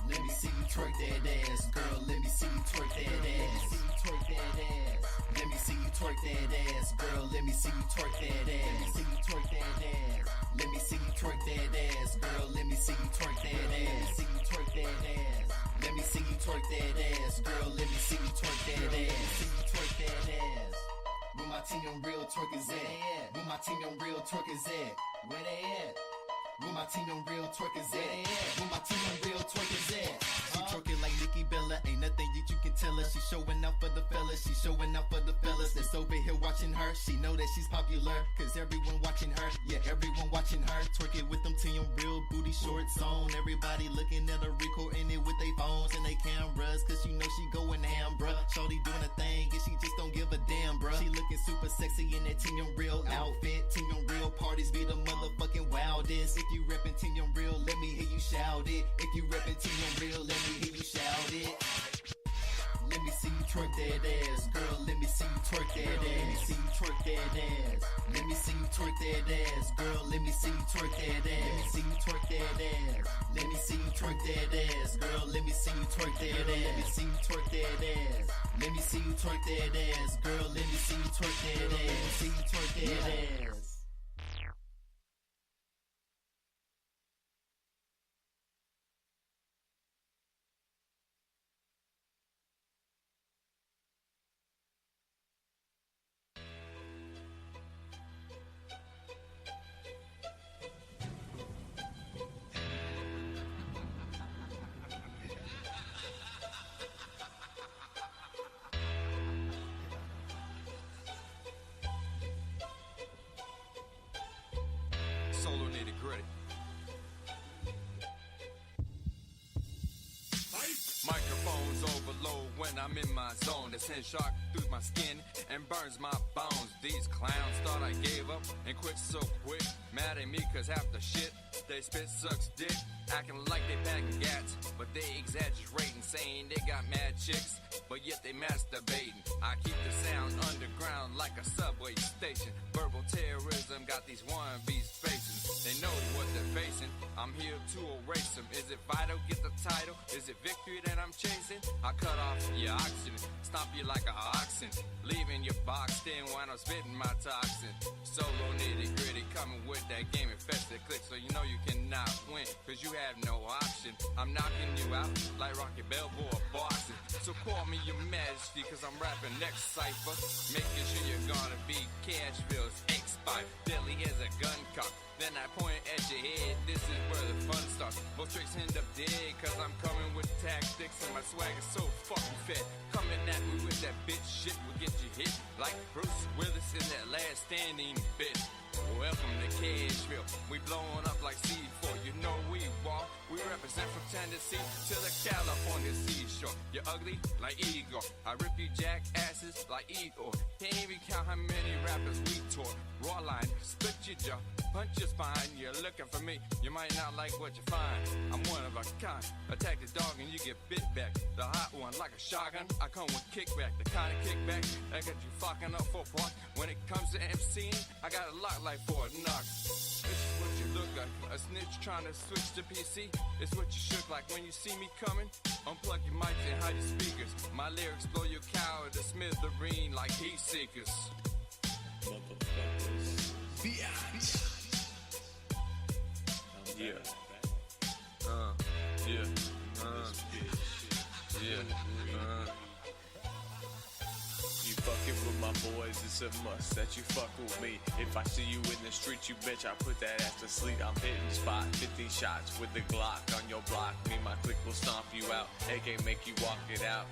E: Let me see you twerk that ass, girl. Let me see you twerk that ass. Let me see you twerk that ass. Let me see you twerk that ass. Let me see you twerk that ass. Let me see you twerk that ass. Let me see you twerk that ass. Let me see you twerk that ass. Girl, let me see you twerk that ass. See you twerk that ass. Where my team them real twerkers at? Where my team them real twerkers at? Where they at? Where my team them real twerkers at? Where my team them real twerkers at? She twerking like Nikki Bella, ain't nothing that you can tell her. She showing out for the fellas, she showing out for the fellas that's over here watching her. She know that she's popular, cause everyone watching her. Yeah, everyone watching her. Twerking with them team real booty shorts on. Everybody looking at her, recording it with their phones and they cameras, cause you know she going ham, bruh. Shorty doing a thing and she just don't give a damn, bruh. She looking super sexy in that Team Real outfit. Team Real parties be the motherfucking wildest. If you reppin' Team Real, let me hear you shout it. If you reppin' Team Real, let me hear you shout it. Let me see you twerk that ass, girl. Let me see you twerk that ass. Let me see you twerk that ass. Let me see you twerk that ass, girl. Let me see you twerk that ass. Let me see you twerk that ass. Let me see you twerk that ass, girl. Let me see you twerk that ass. Let me see you twerk that ass. Let me see you twerk that ass, girl. Let me see you twerk that ass. Let me see you twerk that ass.
H: Solo nitty gritty. Microphones overload when I'm in my zone. They send shock through my skin and burns my bones. These clowns thought I gave up and quit so quick. Mad at me cause half the shit they spit sucks dick. Acting like they packing gats, but they exaggerating, saying they got mad chicks, but yet they masturbating. I keep the sound underground like a subway station. Verbal terrorism got these wannabes facing. They know what they're facing. I'm here to erase them. Is it vital? Get the title. Is it victory that I'm chasing? I cut off your oxygen, stomp you like an oxen, leaving your boxed in when I'm spitting my toxin. Solo nitty gritty, coming with that game infested click, so you know you cannot win, cause you have no option. I'm knocking you out like Rocky Balboa boxing. So call me your majesty, cause I'm rapping next cipher, making sure you're gonna be Cashville's X-Spike. Deadly as a gun cock, then I point at your head. This is where the fun starts. Most tricks end up dead, cause I'm coming with tactics and my swag is so fucking fat. Coming at me with that bitch shit will get you hit like Bruce Willis in that Last Standing bitch. Welcome to Cashville. We blowing up like C4. You know we walk. We represent from Tennessee to the California seashore. You're ugly like Igor. I rip you jackasses like Igor. Can't even count how many rappers we tore. Raw line, split your jaw, punch your spine. You're looking for me. You might not like what you find. I'm one of a kind. Attack the dog and you get bit back. The hot one like a shotgun. I come with kickback. The kind of kickback that got you fucking up for part. When it comes to MCing, I got a lot like Fort Knox. This is what you look like. A snitch trying to switch to PC. It's what you shook like when you see me coming. Unplug your mics and hide your speakers. My lyrics blow your cow to smithereen like heat seekers.
I: Motherfuckers. Yeah. You fucking with my boys, it's a must that you fuck with me. If I see you in the street, you bitch, I put that ass to sleep. I'm hitting spot, 50 shots with the Glock on your block. Me and my clique will stomp you out. AK make you walk it out.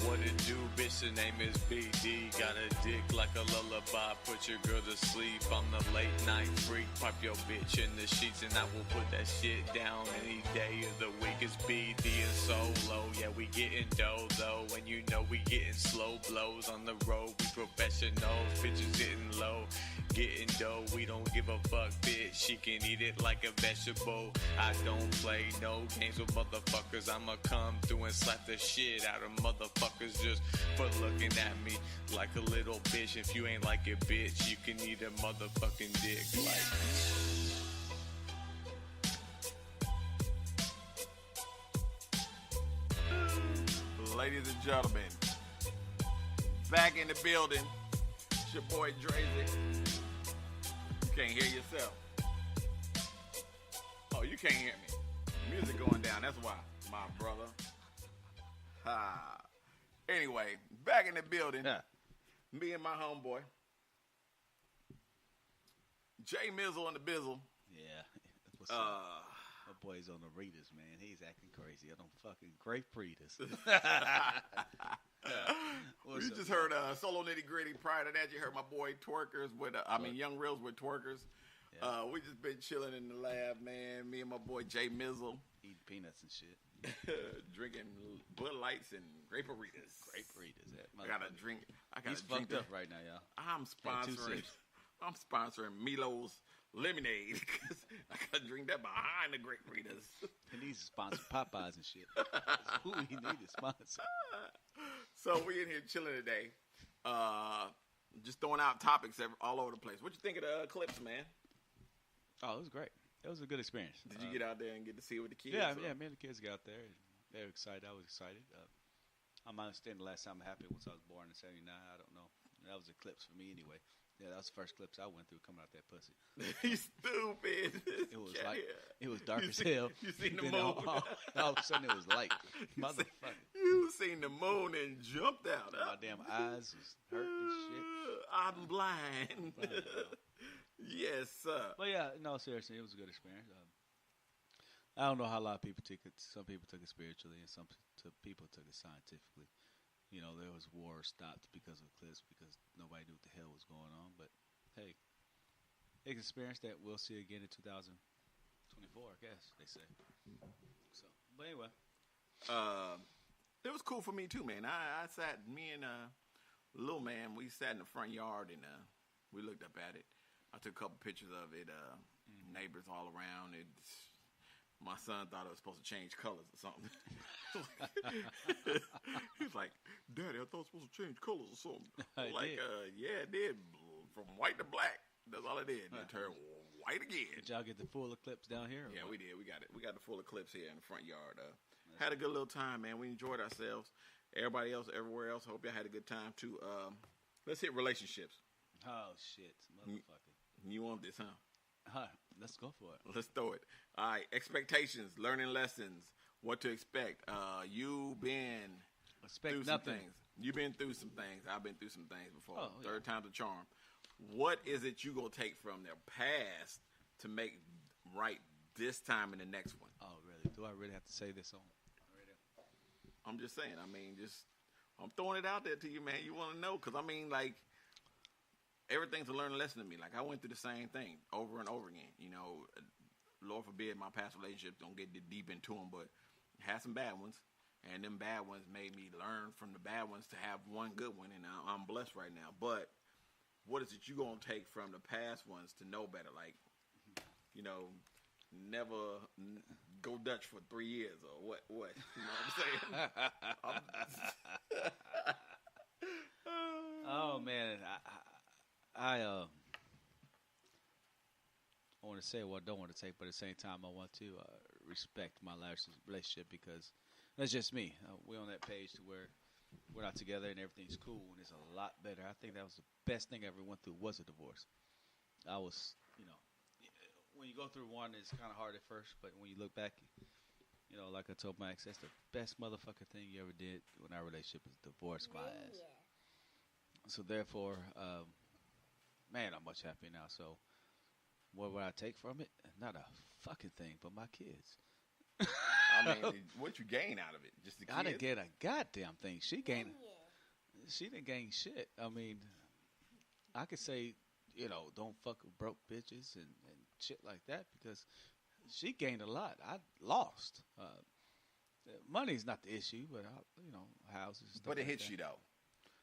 I: What it do, bitch, the name is BD. Got a dick like a lullaby, put your girl to sleep. I'm the late night freak, pipe your bitch in the sheets and I will put that shit down any day of the week. It's BD and solo, yeah, we getting dough though. And you know we getting slow blows on the road. We professionals, bitches getting low, getting dough. We don't give a fuck, bitch. She can eat it like a vegetable. I don't play no games with motherfuckers. I'ma come through and slap the shit out of motherfuckers just for looking at me like a little bitch. If you ain't like it, bitch, you can eat a motherfucking dick like.
A: Ladies and gentlemen, back in the building. It's your boy Drezey. You can't hear yourself. Oh, you can't hear me. Music going down, that's why, my brother. Ha. Anyway, back in the building.
C: Yeah.
A: Me and my homeboy, Jay Mizzel and the Bizzle.
C: Yeah. What's up? My boy's on the readers, man. He's acting crazy. I don't fucking grape readers.
A: We just heard Solo Nitty Gritty. Prior to that, you heard my boy Twerkers with, Young Reels with Twerkers. Yeah. We just been chilling in the lab, man. Me and my boy Jay Mizzel.
C: Eating peanuts and shit.
A: Drinking Bud Lights and Grape-A-Ritas. I gotta drink.
C: He's fucked up right now, y'all.
A: I'm sponsoring Milo's lemonade because I gotta drink that behind the Grape-A-Ritas.
C: He needs to sponsor Popeyes and shit. Who he need to sponsor?
A: So we in here chilling today, just throwing out topics all over the place. What you think of the clips, man?
C: Oh, it was great. It was a good experience.
A: Did you get out there and get to see it with the kids?
C: Yeah, me and the kids got out there. They were excited. I was excited. I'm understanding the last time it happened was I was born in '79. I don't know. That was a clips for me anyway. Yeah, that was the first clips I went through coming out that pussy.
A: You stupid.
C: It was it was dark as hell.
A: You seen the moon.
C: All of a sudden it was light. Motherfucker.
A: You seen the moon and jumped out.
C: My damn eyes was hurt and shit.
A: I'm blind. Yes, sir.
C: But yeah, no, seriously, it was a good experience. I don't know how a lot of people took it. Some people took it spiritually, and some people took it scientifically. You know, there was war stopped because of clips because nobody knew what the hell was going on. But hey, it's an experience that we'll see again in 2024, I guess they say. So, but anyway,
A: it was cool for me too, man. I sat, me and Lil Man, we sat in the front yard and we looked up at it. I took a couple pictures of it. Neighbors all around. My son thought it was supposed to change colors or something. He was like, "Daddy, I thought it was supposed to change colors or something." Yeah, it did. From white to black. That's all it did. It turned white again.
C: Did y'all get the full eclipse down here?
A: Yeah, we did. We got it. We got the full eclipse here in the front yard. Had a good little time, man. We enjoyed ourselves. Everybody else, everywhere else, hope y'all had a good time too. Let's hit relationships.
C: Oh shit, motherfucker.
A: You want this, huh?
C: Let's go for it.
A: Let's throw it. All right, expectations, learning lessons, what to expect. You've been through some things. You've been through some things. I've been through some things before. Third time's a charm. What is it you gonna take from their past to make right this time and the next one?
C: Oh, really? Do I really have to say this on radio?
A: I'm just saying. I mean, I'm throwing it out there to you, man. You want to know? Because, I mean, like, everything's a learning lesson to me. Like, I went through the same thing over and over again. You know, Lord forbid my past relationships don't get deep into them, but had some bad ones. And them bad ones made me learn from the bad ones to have one good one, and I'm blessed right now. But what is it you going to take from the past ones to know better? Like, you know, never go Dutch for 3 years or what? You know what I'm saying?
C: Oh, man. I want to say what I don't want to take, but at the same time, I want to respect my last relationship because that's just me. We're on that page to where we're not together and everything's cool and it's a lot better. I think that was the best thing I ever went through was a divorce. I was, you know, when you go through one, it's kind of hard at first, but when you look back, you know, like I told my ex, that's the best motherfucking thing you ever did when our relationship was divorced my ass. So therefore, man, I'm much happier now. So what would I take from it? Not a fucking thing, but my kids.
A: I mean, what you gain out of it? Just the kids?
C: I didn't get a goddamn thing. She didn't gain shit. I mean, I could say, you know, don't fuck with broke bitches and shit like that because she gained a lot. I lost. Money's not the issue, but, you know, houses. Stuff
A: But it
C: like
A: hits
C: that.
A: you, though.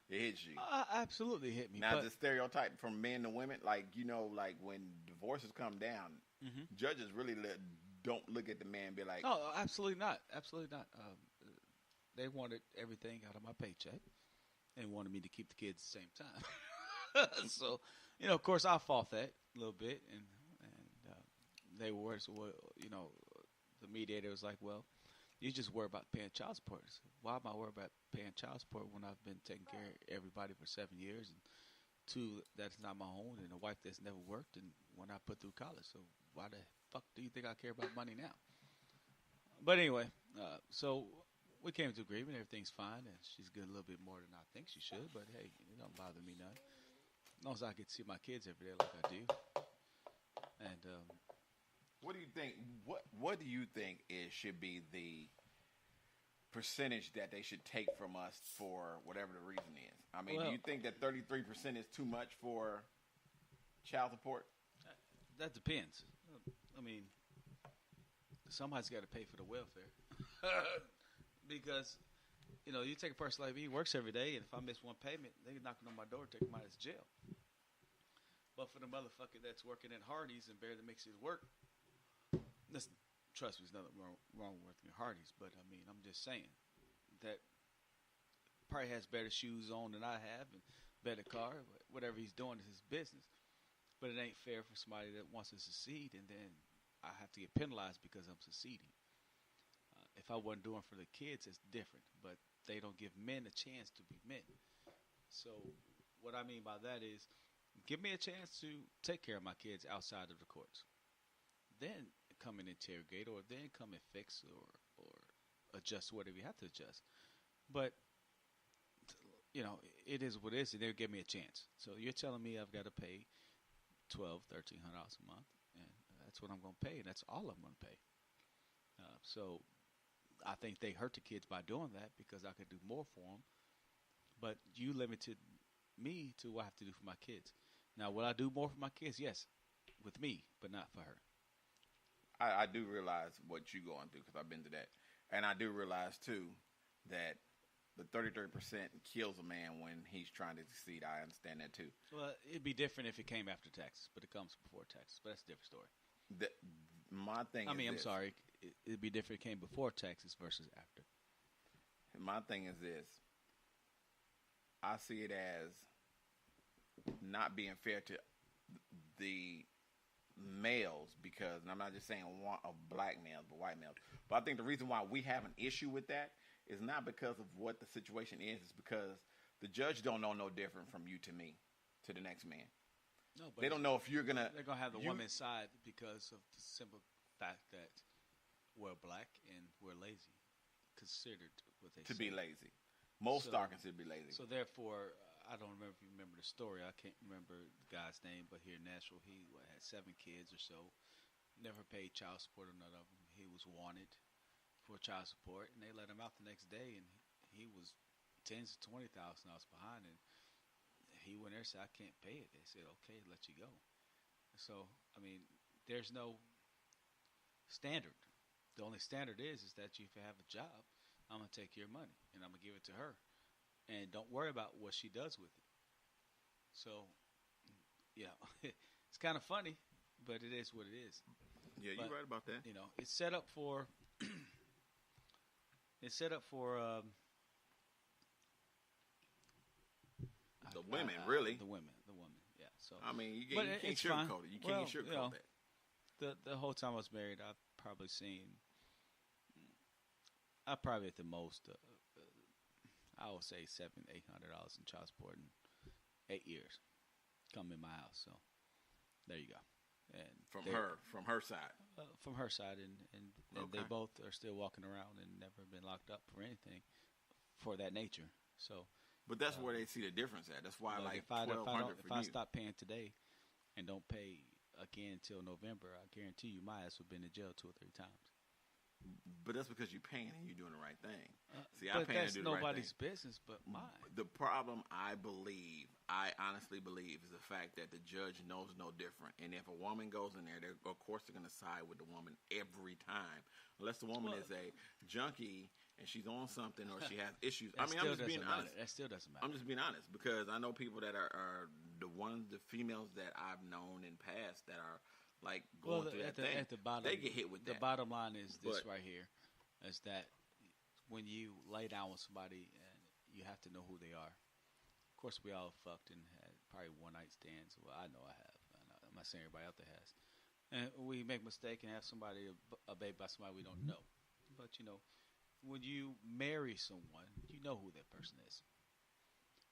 A: It hits you.
C: Absolutely hit me.
A: Now,
C: but
A: the stereotype from men to women, like, you know, like when divorces come down, judges really don't look at the man and be like,
C: no, absolutely not. Absolutely not. They wanted everything out of my paycheck and wanted me to keep the kids at the same time. So, you know, of course, I fought that a little bit, and they were, so, you know, the mediator was like, well, you just worry about paying child support. So why am I worried about paying child support when I've been taking care of everybody for 7 years, and 2 that's not my own, and a wife that's never worked, and when I put through college? So why the fuck do you think I care about money now? But anyway, so we came to agreement. Everything's fine, and she's good a little bit more than I think she should. But hey, it don't bother me none. As long as I get to see my kids every day like I do. And
A: what do you think? What do you think should be the percentage that they should take from us for whatever the reason is? I mean, do you think that 33% is too much for child support?
C: That depends. I mean, somebody's got to pay for the welfare. Because, you know, you take a person like me, he works every day, and if I miss one payment, they're knocking on my door, taking me out of jail. But for the motherfucker that's working at Hardee's and barely makes his work, listen, trust me, there's nothing wrong with working at Hardee's, but, I mean, I'm just saying that probably has better shoes on than I have and better car. Whatever he's doing is his business. But it ain't fair for somebody that wants to succeed, and then I have to get penalized because I'm succeeding. If I wasn't doing for the kids, it's different. But they don't give men a chance to be men. So what I mean by that is, give me a chance to take care of my kids outside of the courts. Then come and interrogate, or then come and fix or adjust whatever you have to adjust. But, you know, it is what it is, and they'll give me a chance. So you're telling me I've got to pay $1,200, $1,300 a month, and that's what I'm going to pay, and that's all I'm going to pay. So I think they hurt the kids by doing that because I could do more for them. But you limited me to what I have to do for my kids. Now, will I do more for my kids? Yes, with me, but not for her.
A: I do realize what you're going through because I've been to that. And I do realize, too, that the 33% kills a man when he's trying to succeed. I understand that, too.
C: Well, it'd be different if it came after taxes, but it comes before taxes. But that's a different story.
A: My thing is
C: I'm sorry. It'd be different if it came before taxes versus after.
A: My thing is this. I see it as not being fair to the males because, and I'm not just saying black males, but white males. But I think the reason why we have an issue with that is not because of what the situation is. It's because the judge don't know no different from you to me, to the next man.
C: No, but
A: they don't know if you're going to...
C: They're going to have the woman's side because of the simple fact that we're black and we're lazy. Considered what they
A: to be lazy. Most are considered to be lazy.
C: So therefore, I don't remember if you remember the story. I can't remember the guy's name, but here in Nashville, he had 7 kids or so. Never paid child support on none of them. He was wanted for child support, and they let him out the next day, and he was tens of $20,000 behind, and he went there and said, I can't pay it. They said, okay, let you go. So, I mean, there's no standard. The only standard is that if you have a job, I'm going to take your money, and I'm going to give it to her. And don't worry about what she does with it. So, yeah, it's kind of funny, but it is what it is.
A: Yeah, you're right about that.
C: You know, it's set up for.
A: The women, really.
C: The women, yeah. So
A: I mean, you can't sugarcoat it. You can't sugarcoat that.
C: The whole time I was married, I've probably at the most, I would say $700-800 in child support in 8 years come in my house. So there you go. And
A: from her side,
C: from her side, and
A: okay.
C: They both are still walking around and never been locked up for anything for that nature. So,
A: but that's where they see the difference at. That's why, like,
C: if I
A: $1,200
C: stop paying today and don't pay again until November, I guarantee you my ass would be in the jail 2 or 3 times.
A: But that's because you're paying and you're doing the right thing. See,
C: but
A: I pay
C: that's
A: and do the right
C: nobody's
A: thing.
C: business but mine.
A: The problem, I honestly believe, is the fact that the judge knows no different. And if a woman goes in there, of course they're going to side with the woman every time. Unless the woman is a junkie and she's on something or she has issues. I mean, I'm just being honest.
C: That still doesn't matter.
A: I'm just being honest because I know people that are the females that I've known in past that are like going through that thing.
C: At the bottom,
A: they get hit with that.
C: The bottom line is this right here, is that when you lay down with somebody and you have to know who they are. Of course, we all fucked and had probably one-night stands. Well, I know I have. I'm not saying everybody out there has. And we make a mistake and have somebody, a baby by somebody we don't know. But, you know, when you marry someone, you know who that person is.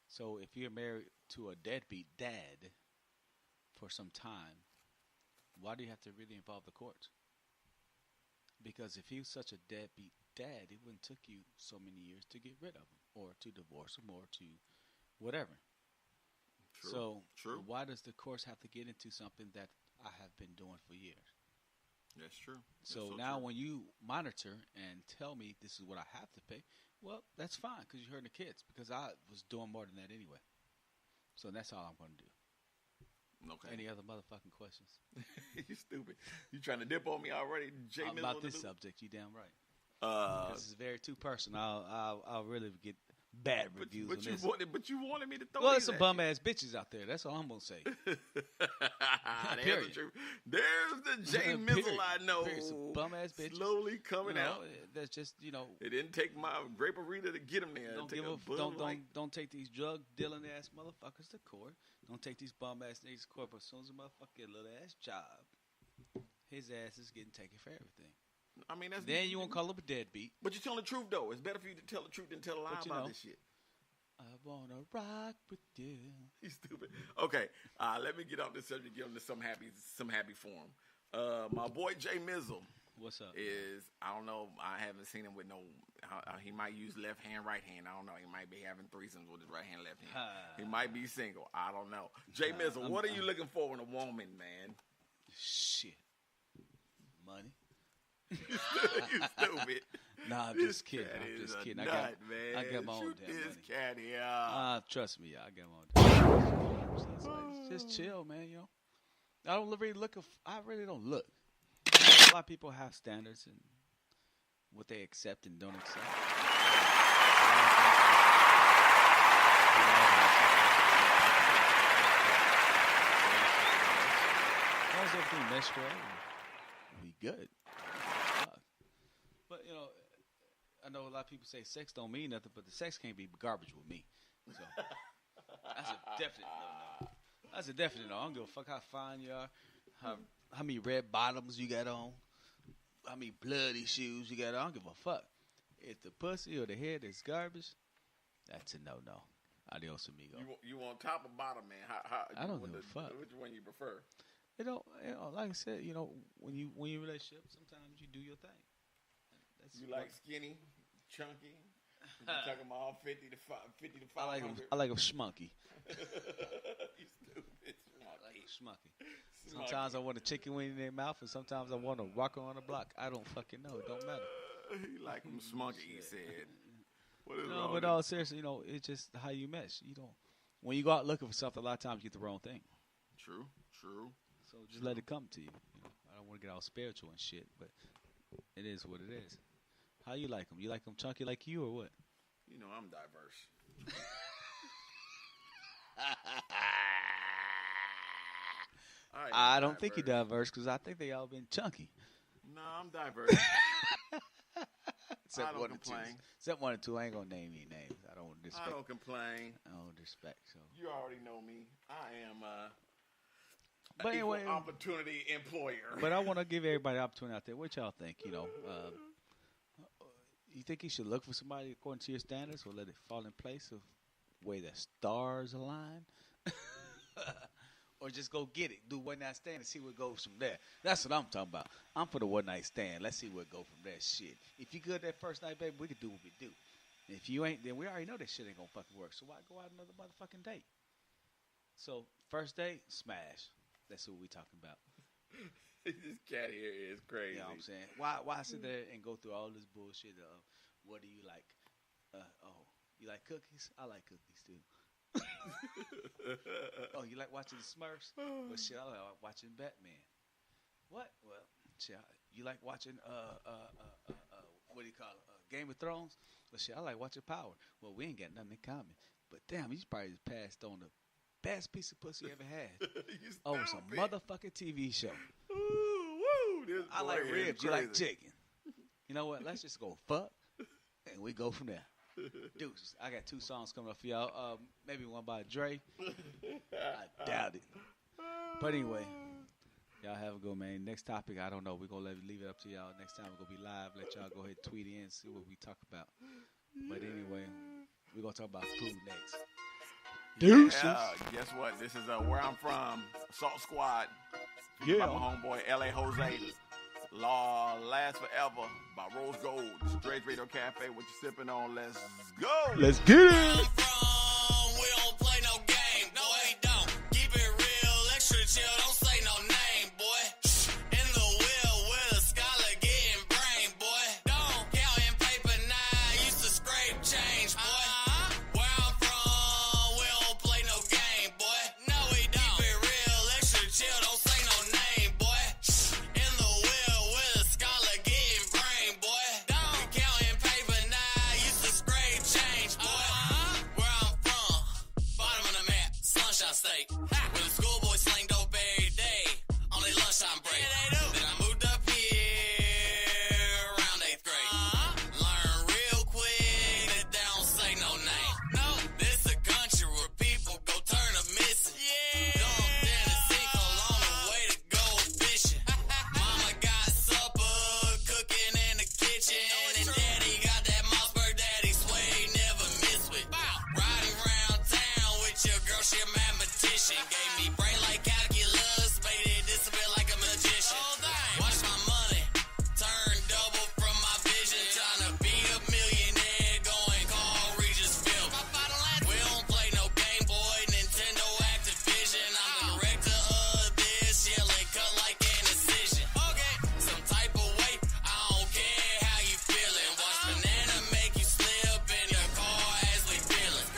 C: So if you're married to a deadbeat dad for some time, why do you have to really involve the courts? Because if he was such a deadbeat dad, it wouldn't took you so many years to get rid of him or to divorce him or to whatever. True. Why does the courts have to get into something that I have been doing for years?
A: That's true.
C: So now when you monitor and tell me this is what I have to pay, well, that's fine because you're hurting the kids because I was doing more than that anyway. So that's all I'm going to do.
A: Okay.
C: Any other motherfucking questions?
A: You stupid. You trying to dip on me already, Jay Mizzel?
C: About this subject, you damn right. This is very too personal. I'll really get bad reviews on this.
A: But you wanted me to throw.
C: Well, there's some bum ass bitches out there. That's all I'm gonna say.
A: There's the Jay Mizzel I know.
C: Some bum ass bitches
A: slowly coming out.
C: That's just
A: It didn't take my grape-a-rita to get him there.
C: Don't take these drug dealing ass motherfuckers to court. Don't take these bum ass niggas to court. But as soon as a motherfucker get a little ass job, his ass is getting taken for everything.
A: I mean,
C: then you won't call him a deadbeat.
A: But you're telling the truth, though. It's better for you to tell the truth than tell a lie about this shit.
C: I wanna rock with you.
A: He's stupid. Okay, let me get off this subject. Get him to some happy form. My boy Jay Mizzel.
C: What's up?
A: I don't know. I haven't seen him with no. He might use left hand, right hand. I don't know. He might be having threesomes with his right hand, left hand. He might be single. I don't know. Jay Mizzel, what are you looking for in a woman, man?
C: Shit, money.
A: You stupid.
C: Nah, I'm just kidding. I got my own damn money.
A: Caddy out.
C: Trust me, I got my own damn money. Just chill, man. I really don't look. A lot of people have standards and what they accept and don't accept. As long as everything meshed well, we'll be good. But, I know a lot of people say sex don't mean nothing, but the sex can't be garbage with me. So, that's a definite no. That's a definite no. I don't give a fuck how fine you are, how many red bottoms you got on, how many bloody shoes you got on. I don't give a fuck. If the pussy or the head is garbage, that's a no. Adios, amigo.
A: You want top or bottom, man?
C: I don't give a fuck.
A: Which one you prefer?
C: Like I said, when you in a relationship, sometimes you do your thing.
A: You like skinny, chunky? You talking about all 50 to 500.
C: I like them schmunky.
A: You stupid.
C: I like them schmunky. Sometimes I want a chicken wing in their mouth, and sometimes I want a rocker on the block. I don't fucking know. It don't matter.
A: He like them schmunky, he said. What is
C: No,
A: wrong
C: but
A: with
C: all seriously, it's just how you mesh. You don't. When you go out looking for something, a lot of times you get the wrong thing.
A: True.
C: So just let it come to you. I don't want to get all spiritual and shit, but it is what it is. How you like them? You like them chunky like you or what?
A: You know, I'm diverse.
C: I don't think you're diverse because I think they all been chunky.
A: No, I'm diverse.
C: Except
A: I don't
C: one
A: complain.
C: Or two. Except one or two. I ain't gonna name any names. I don't respect.
A: I don't complain.
C: I don't respect. So.
A: You already know me. I am
C: But
A: equal
C: anyway,
A: opportunity employer.
C: But I want to give everybody an opportunity out there. What y'all think? You think you should look for somebody according to your standards, or let it fall in place of where the stars align, or just go get it, do one night stand, and see what goes from there? That's what I'm talking about. I'm for the one night stand. Let's see what goes from there. Shit. If you good that first night, baby, we can do what we do. And if you ain't, then we already know that shit ain't gonna fucking work. So why go out another motherfucking date? So first date, smash. That's what we talking about.
A: This cat here is crazy.
C: You know what I'm saying? Why sit there and go through all this bullshit of what do you like? You like cookies? I like cookies too. Oh, you like watching the Smurfs? Well, shit, I like watching Batman. What? Well, shit, you like watching what do you call it? Game of Thrones? Well, shit, I like watching Power. Well, we ain't got nothing in common. But damn, you probably just passed on the best piece of pussy you ever had. Oh, it's a motherfucking TV show.
A: Ooh, woo,
C: I like ribs. You like chicken. You know what? Let's just go fuck, and we go from there. Deuces. I got 2 songs coming up for y'all. Maybe one by Dre. I doubt it. But anyway, y'all have a good, man. Next topic, I don't know. We're going to leave it up to y'all. Next time, we're going to be live. Let y'all go ahead and tweet in and see what we talk about. But anyway, we're going to talk about food next. Deuces.
A: Yeah, guess what? This is where I'm from, Salt Squad.
C: Yeah.
A: By my homeboy, L.A. Jose. Law Lasts Forever by Rose Gold. It's Drezey Radio Cafe. What you sipping on? Let's go.
C: Let's get it.
E: We don't play no game, no we don't. Keep it real, extra chill, don't say no name, boy. In the wheel with a scholar getting brain, boy. Don't counting paper now, used to scrape change, boy. Where I'm from, we don't play no game, boy. No we don't. Keep it real, extra chill, don't say no name, boy. In the wheel with a scholar getting brain, boy. Don't counting paper now, used to scrape change, boy. Where I'm from, bottom of the map, Sunshine State. Where the schoolboys sling dope every day on their lunchtime break. Then I moved up here around 8th grade. Learn real quick that they don't say no name. No, this a country where people go turn up missing. Dumped in a sinkhole on the way to go fishing. Mama got supper cooking in the kitchen, and daddy got that Mossberg daddy sway never miss with. Riding around town with your girl, she a mathematician. Gave me brain like calculus, made it disappear like a magician. Watch my money turn double from my vision. Trying to be a millionaire, going call Regis Film. We don't play no Game Boy, Nintendo, Activision. I'm the director of this, yelling cut like an incision. Some type of way, I don't care how you feeling. Watch banana make you slip in your car as we feeling.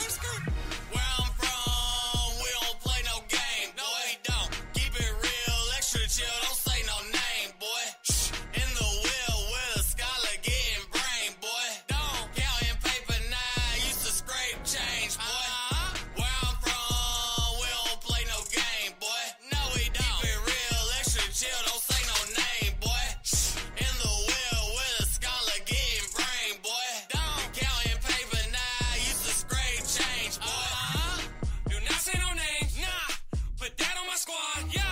E: Where I'm from, we don't play no game, no we don't. Keep it real, extra chill, don't say no name, boy. In the wheel with a scholar getting brain, boy. Don't counting paper now, used to scrape change, boy. Where I'm from, we don't play no game, boy. No we don't. Keep it real, extra chill, don't say no name, boy. In the wheel with a scholar getting brain, boy. Don't counting paper now, used to scrape change, boy. Do not say no names, nah. Put that on my squad, yeah.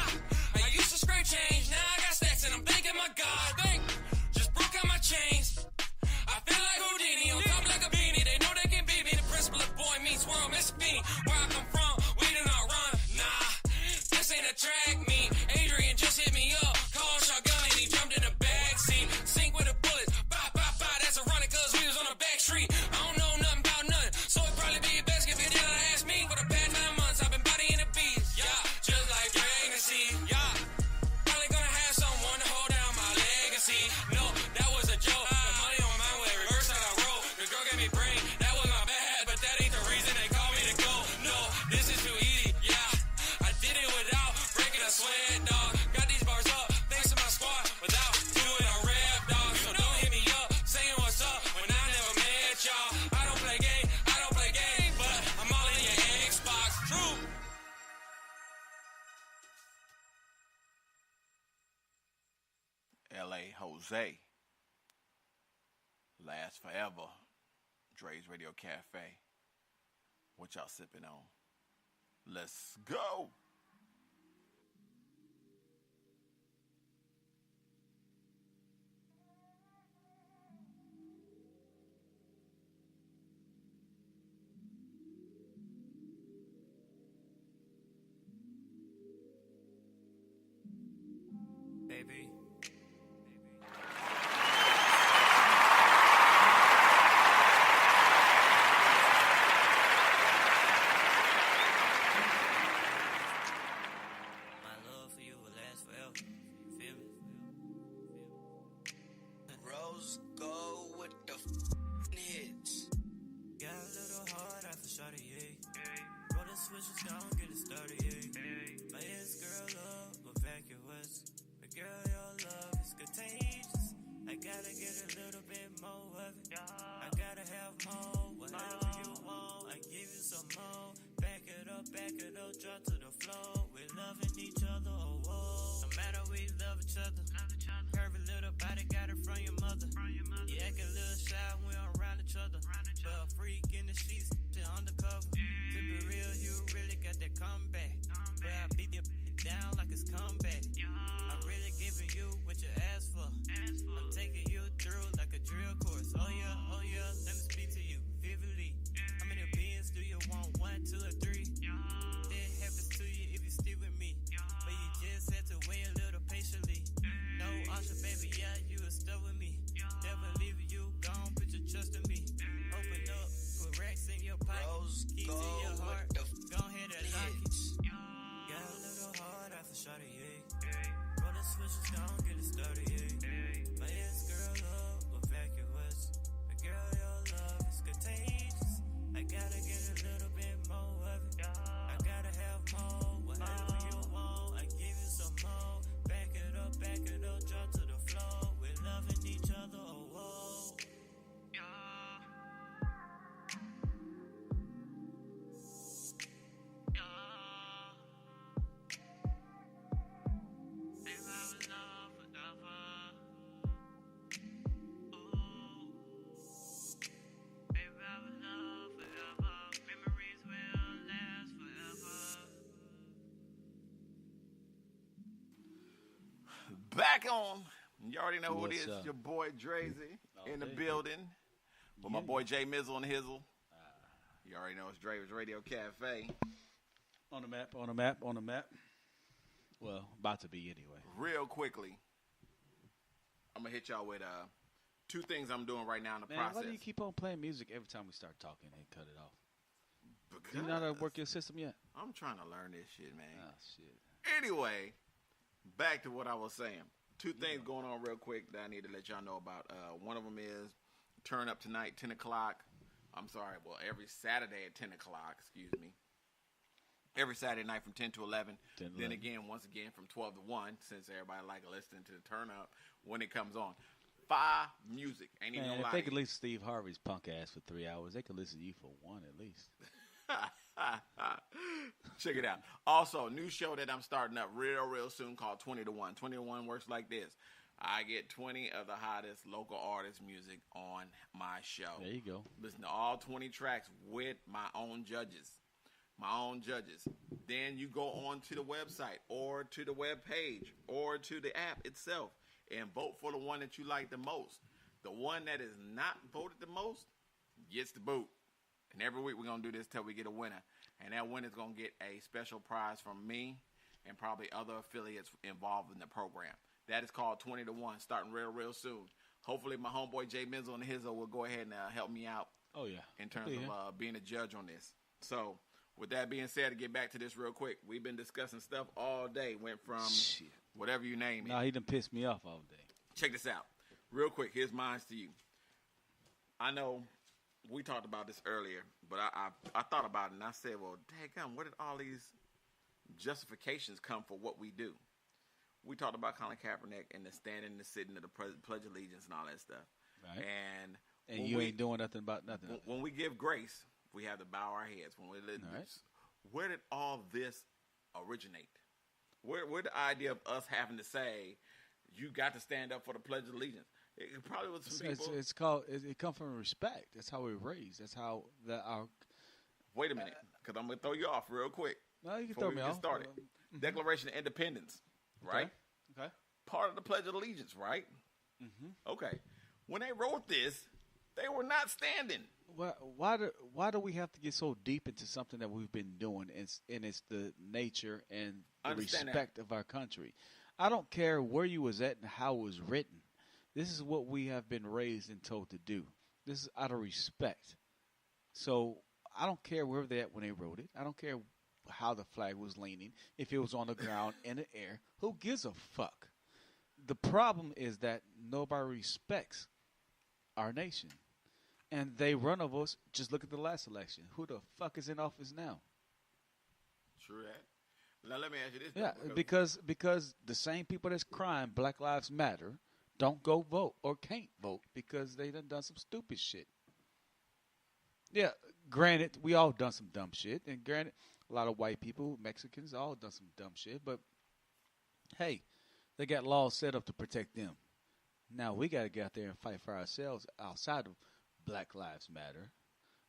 E: I used to scrape change, now I got stacks and I'm thinking, my God, just broke out my chains. I feel like Houdini, on top like a beanie. They know they can beat me. The principal of boy meets world, Miss Beanie. Where I come from, we do not run, nah. This ain't a track meet. Adrian just hit me up, called shotgun and he jumped in the backseat. Sink with the bullets, bop, bop, bop. That's a running cause we was on the back street. I don't know
A: L.A. Jose. Last forever. Drezey Radio Cafe. What y'all sipping on? Let's go.
E: Baby. My love for you will last forever. You feel me?
D: Rose gold with the hits.
E: Got a little hard after shorty, yeah. Roll the switches down, get it started, yeah. My ex-girl love, but vacuous. But girl, your love is contagious. I gotta get a little bit more of it. I gotta have more. Whatever you want, I give you some more. Back it up, drop to the floor. We're loving each other, oh whoa. No matter we love each other. Curvy little body, got it from your mother. You act a little shy when we around each other. But a freak in the sheets, shit undercover. To be real, you really got that comeback. But I beat you down like it's comeback. I'm really giving you what you asked for. I'm taking you through like a drill course. Oh yeah, let me speak to you vividly. How many beans do you want? 1, 2, or 3? That happens to you if you stay with me. But you just had to wait a little patiently. No option, baby, yeah, you are stuck with me. Never leave you, gone, put your trust in me. Open up, put racks in your pocket. Keys in your heart, go ahead and lock it. Got a little hard after shorty, yeah. Roll the switches down, get it started, yeah. My ex-girl love, but vacuous. But girl, your love is contagious. I gotta get a little bit more of it. I gotta have more. Whatever you want, I give you some more. Back it up, drop to the floor. We're loving each other, oh whoa.
A: Back on. You already know who
C: What's
A: it is.
C: up?
A: Your boy Drezey in the
C: day.
A: building. With my
C: Yeah.
A: boy Jay Mizzel and Hizzle. You already know it's Drezey Radio Cafe.
C: On the map. Well, about to be anyway.
A: Real quickly, I'm going to hit y'all with 2 things I'm doing right now in the
C: Man,
A: process.
C: why do you keep on playing music every time we start talking and cut it off?
A: Because
C: You know how to work your system yet?
A: I'm trying to learn this shit, man.
C: Oh, shit.
A: Anyway, back to what I was saying. 2 things going on real quick that I need to let y'all know about. One of them is Turn Up Tonight, 10 o'clock. Every Saturday at 10 o'clock, excuse me. Every Saturday night from 10 to 11.
C: 10 to
A: Then
C: 11.
A: again, once again, from 12 to 1, since everybody like listening to the Turn Up when it comes on. Fire music. Ain't even
C: Man,
A: gonna
C: if
A: lie
C: they
A: to
C: could
A: you.
C: listen to Steve Harvey's punk ass for 3 hours, they could listen to you for 1 at least.
A: Check it out. Also, new show that I'm starting up real soon called 20 to 1. 20 to 1 works like this. I get 20 of the hottest local artists' music on my show.
C: There you go.
A: Listen to all 20 tracks with my own judges. Then you go on to the website or to the web page or to the app itself and vote for the one that you like the most. The one that is not voted the most gets the boot. And every week we're going to do this till we get a winner. And that winner's going to get a special prize from me and probably other affiliates involved in the program. That is called 20 to 1, starting real soon. Hopefully my homeboy Jay Mizzel and Hizzle will go ahead and help me out
C: Oh, yeah.
A: in terms of being a judge on this. So, with that being said, to get back to this real quick, we've been discussing stuff all day. Went from
C: Shit.
A: whatever you name it.
C: No, he done pissed me off all day.
A: Check this out. Real quick, here's mine to you. I know we talked about this earlier, but I thought about it, and I said, well, daggum, where did all these justifications come for what we do? We talked about Colin Kaepernick and the standing and the sitting of the Pledge of Allegiance and all that stuff.
C: Right.
A: And
C: And
A: when
C: you
A: we-
C: ain't doing nothing about nothing.
A: When we give grace, we have to bow our heads. When we
C: right.
A: Where did all this originate? Where the idea of us having to say, you got to stand up for the Pledge of Allegiance. It probably was some people.
C: It's called. It comes from respect. That's how we're raised. That's how our.
A: Wait a minute, because I'm gonna throw you off real quick.
C: No, you can
A: before
C: throw me
A: we get
C: off.
A: started. Declaration of Independence, right?
C: Okay.
A: Part of the Pledge of Allegiance, right?
C: Mm-hmm.
A: Okay. When they wrote this, they were not standing.
C: Why do we have to get so deep into something that we've been doing, and it's the nature and the respect of our country? I don't care where you was at and how it was written. This is what we have been raised and told to do. This is out of respect. So I don't care where they're at when they wrote it. I don't care how the flag was leaning. If it was on the ground, in the air, who gives a fuck? The problem is that nobody respects our nation. And they run of us. Just look at the last election. Who the fuck is in office now?
A: True that. Now let me ask you this.
C: Yeah, because the same people that's crying Black Lives Matter don't go vote or can't vote because they done some stupid shit. Yeah, granted, we all done some dumb shit. And granted, a lot of white people, Mexicans, all done some dumb shit. But, hey, they got laws set up to protect them. Now we got to get out there and fight for ourselves outside of Black Lives Matter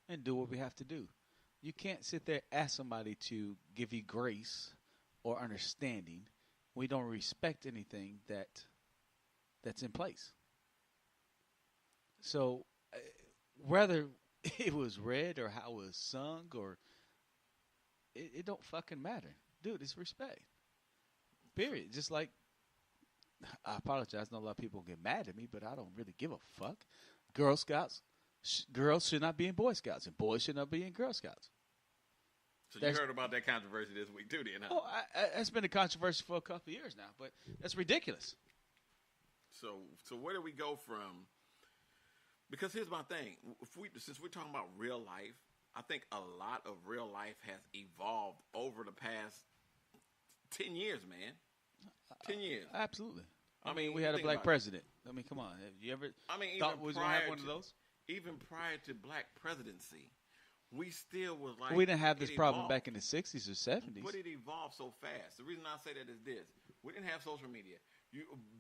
C: and do what we have to do. You can't sit there and ask somebody to give you grace or understanding. We don't respect anything that's in place. So whether it was read or how it was sung or it don't fucking matter. Dude, it's respect. Period. Just like, I apologize. I know a lot of people get mad at me, but I don't really give a fuck. Girl Scouts, girls should not be in Boy Scouts, and boys should not be in Girl Scouts.
A: So you heard about that controversy this week, too, then? Huh?
C: Oh, it's been a controversy for a couple of years now, but that's ridiculous.
A: So where do we go from? Because here's my thing: since we're talking about real life, I think a lot of real life has evolved over the past 10 years, man. 10 years.
C: Absolutely.
A: I mean,
C: we had a black president. I mean, come on. Have you ever thought we was going to have one of those?
A: Even prior to black presidency, we still was like...
C: We didn't have this problem back in the 60s or 70s.
A: But it evolved so fast. The reason I say that is this. We didn't have social media.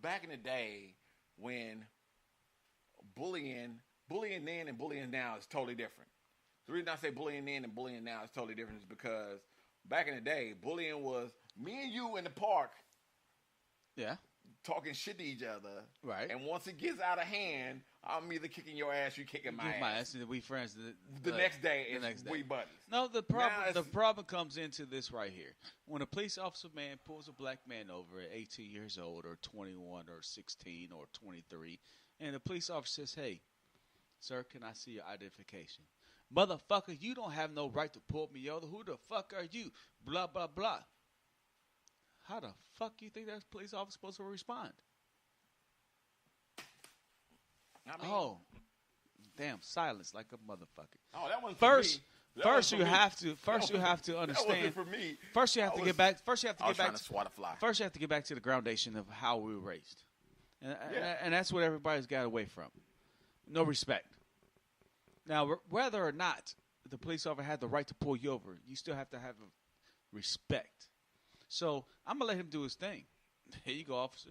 A: Back in the day when bullying then and bullying now is totally different. The reason I say bullying then and bullying now is totally different is because back in the day, bullying was me and you in the park.
C: Yeah.
A: Talking shit to each other.
C: Right.
A: And once it gets out of hand, I'm either kicking your ass, you kicking my ass.
C: And we friends.
A: The next day, we buddies.
C: No, the problem comes into this right here. When a police officer man pulls a black man over at 18 years old or 21 or 16 or 23, and the police officer says, hey, sir, can I see your identification? Motherfucker, you don't have no right to pull me over. Who the fuck are you? Blah, blah, blah. How the fuck you think that police officer supposed to respond? Damn, silence like a motherfucker.
A: Oh, that wasn't
C: first.
A: For me.
C: First, you have to understand.
A: That wasn't for me.
C: First, you have to get back. First, you have to get back.
A: Trying to swat a fly.
C: First, you have to get back to the foundation of how we were raised, and that's what everybody's got away from. No respect. Now, whether or not the police officer had the right to pull you over, you still have to have respect. So I'm gonna let him do his thing. Here you go, officer.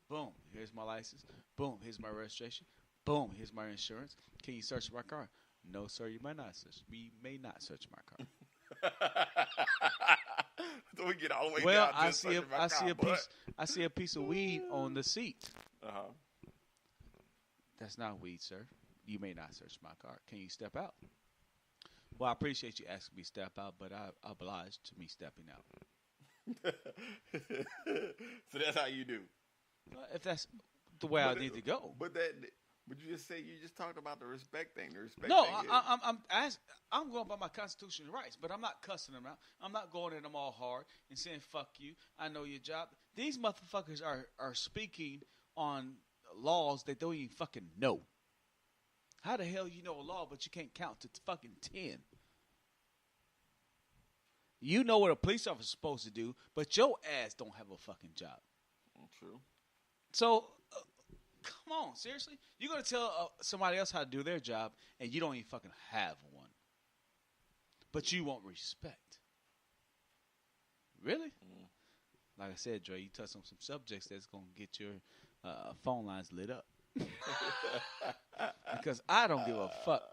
C: Boom. Here's my license. Boom. Here's my registration. Boom. Here's my insurance. Can you search my car? No, sir. You may not search. We may not search my car.
A: So we get all the way
C: well,
A: down to
C: I see a piece of weed on the seat.
A: Uh-huh.
C: That's not weed, sir. You may not search my car. Can you step out? Well, I appreciate you asking me to step out, but I oblige to me stepping out.
A: So that's how you do.
C: If that's the way I need to go.
A: But you just talked about the respect thing.
C: No, I'm going by my constitutional rights, but I'm not cussing them out. I'm not going at them all hard and saying fuck you. I know your job. These motherfuckers are speaking on laws they don't even fucking know. How the hell you know a law but you can't count to fucking 10? You know what a police officer is supposed to do, but your ass don't have a fucking job.
A: True.
C: So, come on, seriously? You're going to tell somebody else how to do their job, and you don't even fucking have one. But you want respect. Really? Like I said, Dre, you touched on some subjects that's going to get your phone lines lit up. Because I don't give a fuck.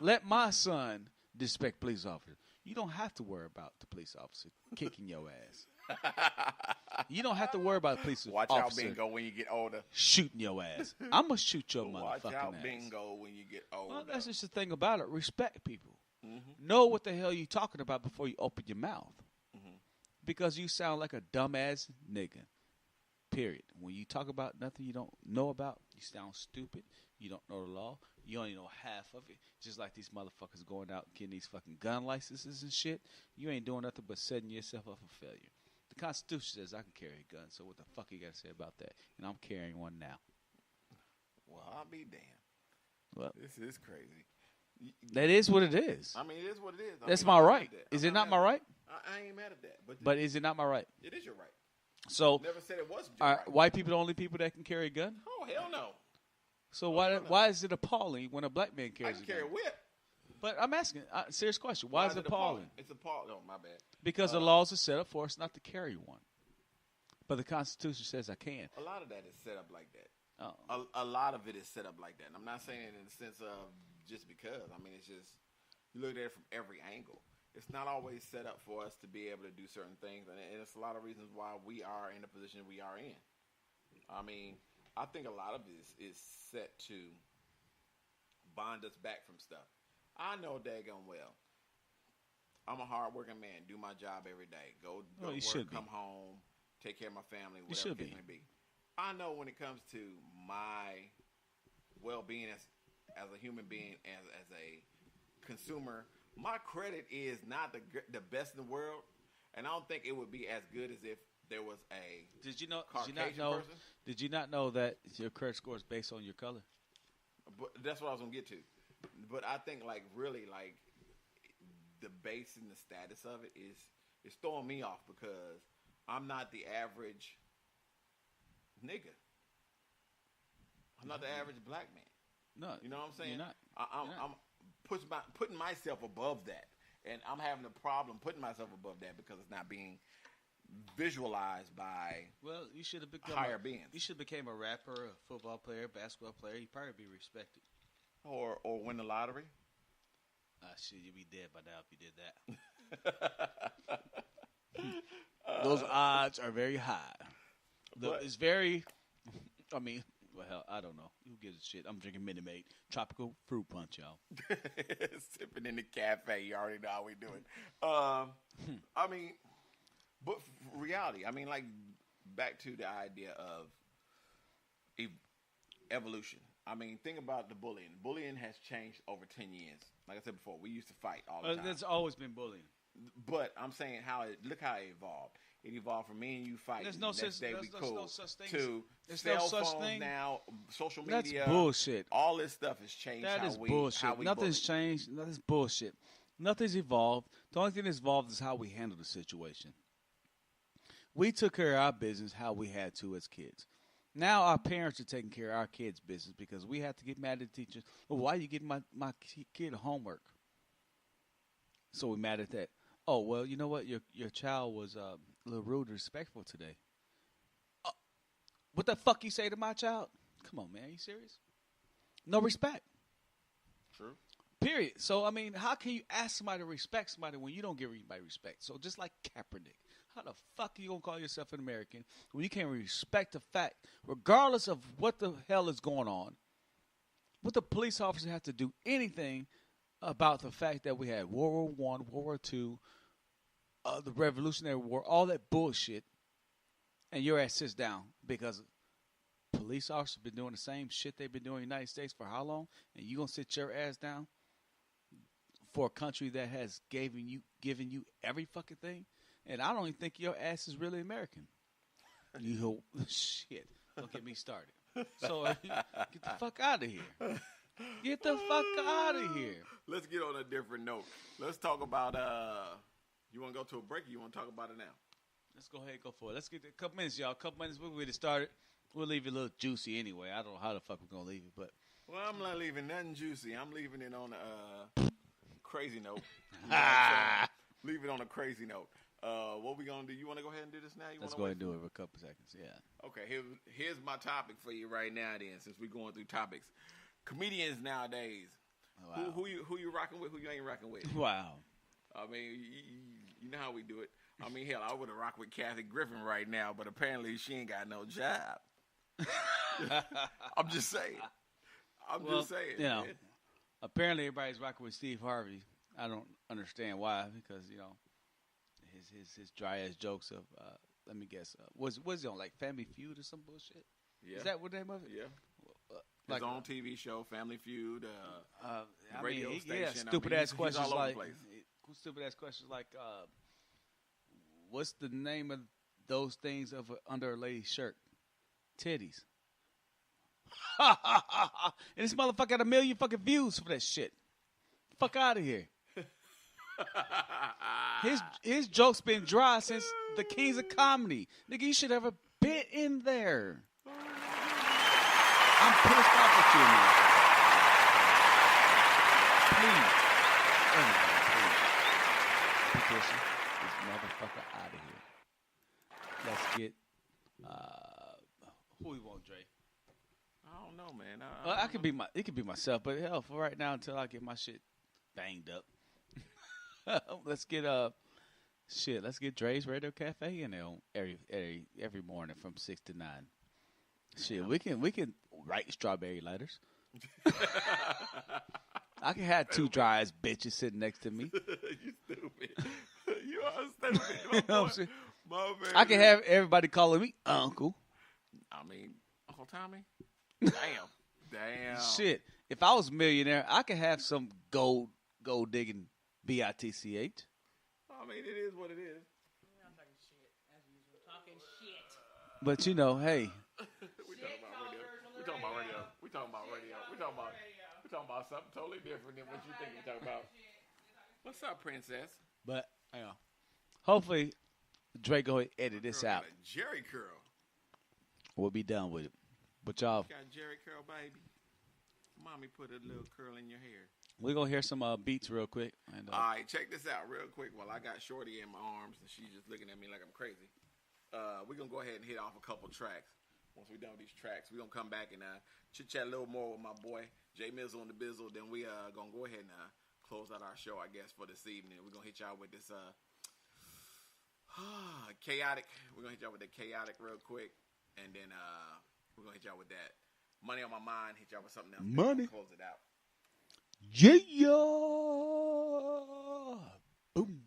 C: Let my son disrespect police officers. You don't have to worry about the police officer kicking your ass. You don't have to worry about the police
A: Watch
C: officer
A: out, Bingo, when you get older.
C: shooting your ass. I'm going to shoot your motherfucking
A: Watch out,
C: ass.
A: Bingo, when you get older.
C: Well, that's just the thing about it. Respect people.
A: Mm-hmm.
C: Know what the hell you talking about before you open your mouth.
A: Mm-hmm.
C: Because you sound like a dumbass nigga. Period. When you talk about nothing you don't know about, you sound stupid. You don't know the law. You only know half of it. Just like these motherfuckers going out and getting these fucking gun licenses and shit. You ain't doing nothing but setting yourself up for failure. The Constitution says I can carry a gun, so what the fuck you got to say about that? And I'm carrying one now.
A: Well, I'll be damned.
C: Well,
A: This is crazy.
C: that is what it is.
A: I mean, it is what it is.
C: That's
A: I'm
C: my
A: not mad
C: right.
A: at that.
C: Is
A: I'm
C: it not
A: mad
C: my
A: at
C: right?
A: that. I ain't mad at that.
C: But is it not my right?
A: it is your right.
C: So,
A: Never said it wasn't your
C: are
A: right.
C: white people the only people that can carry a gun?
A: Oh, hell no.
C: So why is it appalling when a black man
A: I
C: carries
A: can
C: a gun?
A: carry a whip.
C: But I'm asking a serious question. Why is it appalling?
A: It's appalling. Oh, my bad.
C: Because the laws are set up for us not to carry one. But the Constitution says I can.
A: A lot of that is set up like that.
C: Oh.
A: A lot of it is set up like that. And I'm not saying it in the sense of just because. I mean, it's just, you look at it from every angle. It's not always set up for us to be able to do certain things. And it's a lot of reasons why we are in the position we are in. I mean, I think a lot of this is set to bond us back from stuff. I know daggone well. I'm a hard-working man. Do my job every day. Go to work, come home, take care of my family, whatever it may be. I know when it comes to my well-being as a human being, as a consumer, my credit is not the best in the world, and I don't think it would be as good as if there was a Caucasian person.
C: Did you not know that your credit score is based on your color?
A: But that's what I was gonna get to. But I think really the base and the status of it is throwing me off because I'm not the average nigga. I'm not the average black man.
C: No,
A: you know what I'm saying?
C: You're not.
A: I'm putting myself above that, and I'm having a problem putting myself above that because it's not being visualized by
C: you should have become
A: higher beings.
C: You should have became a rapper, a football player, basketball player. You'd probably be respected.
A: Or win the lottery.
C: Shit, you'd be dead by now if you did that. Those odds are very high. It's very. I mean, well, hell, I don't know. Who gives a shit? I'm drinking Minute Maid tropical fruit punch, y'all.
A: Sipping in the cafe. You already know how we do it. I mean, but reality. I mean, like back to the idea of evolution. I mean, think about the bullying. Bullying has changed over 10 years. Like I said before, we used to fight all the time.
C: There's always been bullying.
A: But I'm saying look how it evolved. It evolved from me and you fighting.
C: There's no such thing.
A: To cell phones now, social media.
C: That's bullshit.
A: All this stuff has changed.
C: That is bullshit. Nothing's changed. Nothing's bullshit. Nothing's evolved. The only thing that's evolved is how we handle the situation. We took care of our business how we had to as kids. Now our parents are taking care of our kids' business because we have to get mad at the teachers. Well, why are you getting my kid homework? So we're mad at that. Oh, well, you know what? Your child was a little rude and respectful today. What the fuck you say to my child? Come on, man. Are you serious? No respect.
A: True.
C: Period. So, I mean, how can you ask somebody to respect somebody when you don't give anybody respect? So just like Kaepernick. How the fuck are you going to call yourself an American when you can't respect the fact, regardless of what the hell is going on, what the police officer have to do anything about the fact that we had World War I, World War II, the Revolutionary War, all that bullshit, and your ass sits down because police officers have been doing the same shit they've been doing in the United States for how long? And you going to sit your ass down for a country that has given you every fucking thing? And I don't even think your ass is really American. You shit. Don't get me started. So get the fuck out of here. Get the fuck out of here.
A: Let's get on a different note. Let's talk about you want to go to a break or you want to talk about it now?
C: Let's go ahead and go for it. Let's get a couple minutes, y'all. A couple minutes. We'll get it started. We'll leave it a little juicy anyway. I don't know how the fuck we're going to leave it, but.
A: Well, I'm not leaving nothing juicy. I'm leaving it on a crazy note. You know what I'm saying? Leave it on a crazy note. What we gonna do? You want to go ahead and do this now?
C: Let's go ahead and do it for a couple seconds. Yeah.
A: Okay. Here's my topic for you right now. Then, since we're going through topics, comedians nowadays. Wow. Who you rocking with? Who you ain't rocking with?
C: Wow.
A: I mean, you know how we do it. I mean, hell, I would have rocked with Kathy Griffin right now, but apparently she ain't got no job. I'm just saying. Just saying.
C: You know, apparently everybody's rocking with Steve Harvey. I don't understand why, because his dry ass jokes of let me guess, was he on like Family Feud or some bullshit?
A: Yeah.
C: Is that what the name of it?
A: Yeah.
C: Like
A: his own TV show, Family Feud,
C: radio
A: station.
C: Yeah, stupid ass questions
A: all over
C: like
A: the place.
C: stupid ass questions like what's the name of those things under a lady's shirt? Titties. And this motherfucker got 1 million fucking views for that shit. Fuck out of here. His joke's been dry since the Kings of Comedy. Nigga, you should have a bit in there. I'm pissed off at you, man. Please. Everybody, please. Petition this motherfucker out of here. Let's get who we want, Dre?
A: I don't know, man.
C: It could be myself, but hell, for right now until I get my shit banged up. Let's get Drezey's Radio Cafe in there on every morning from 6 to 9. Shit, we can write strawberry letters. I can have two dry ass bitches sitting next to me.
A: You stupid. You are stupid.
C: You know what I'm saying?
A: My man.
C: I can have everybody calling me Uncle.
A: I mean, Uncle Tommy. Damn.
C: Shit, if I was a millionaire, I could have some gold digging bitch.
A: I mean, it is what it is.
J: I'm talking shit, as usual. Talking shit.
C: But you know, hey.
A: We talking about something totally different than what you think we're talking about. What's up, princess?
C: But hopefully Drake go edit this out.
A: Got a Jerry curl.
C: We'll be done with it. But y'all,
A: got Jerry curl, baby. Mommy put a little curl in your hair.
C: We're going to hear some beats real quick. And,
A: all right, check this out real quick while I got Shorty in my arms and she's just looking at me like I'm crazy. We're going to go ahead and hit off a couple tracks. Once we're done with these tracks, we're going to come back and chit-chat a little more with my boy, Jay Mizzel and the Bizzle. Then we going to go ahead and close out our show, I guess, for this evening. We're going to hit y'all with this chaotic. We're going to hit y'all with the chaotic real quick. And then we're going to hit y'all with that. Money on my mind. Hit y'all with something else.
C: Money.
A: Close it out.
C: Yeah. Boom.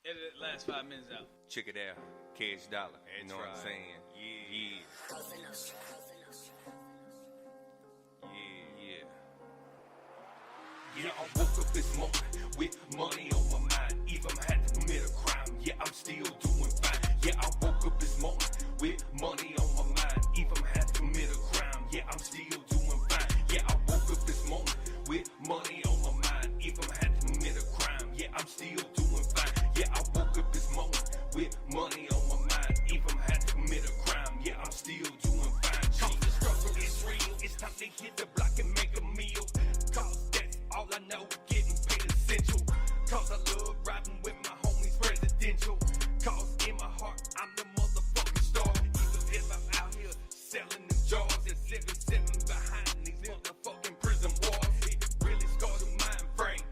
C: Edit the last 5 minutes out.
K: Check it out. Cash dollar. You know what I'm saying? Yeah.
L: Yeah, I woke up this morning with money on my mind. Even had to commit a crime. Yeah, I'm still doing fine. Yeah, I woke up this morning with money on my mind. Even had to commit a crime. Yeah, I'm still doing fine. Yeah, I woke up this morning with money on my mind. Even had to commit a crime. Yeah, I'm still doing fine. Yeah, I woke up this morning with money on my mind. Even had to commit a crime. Yeah, I'm still doing fine. Cause the struggle is real. It's time to hit the block and make a meal. Cause that's all I know. Getting paid essential. Cause I love riding with my homies presidential. Cause in my heart, I'm the motherfucking star. Even if I'm out here selling them jars at 7-7 behind these motherfucking prison walls. It really scars your mind frame.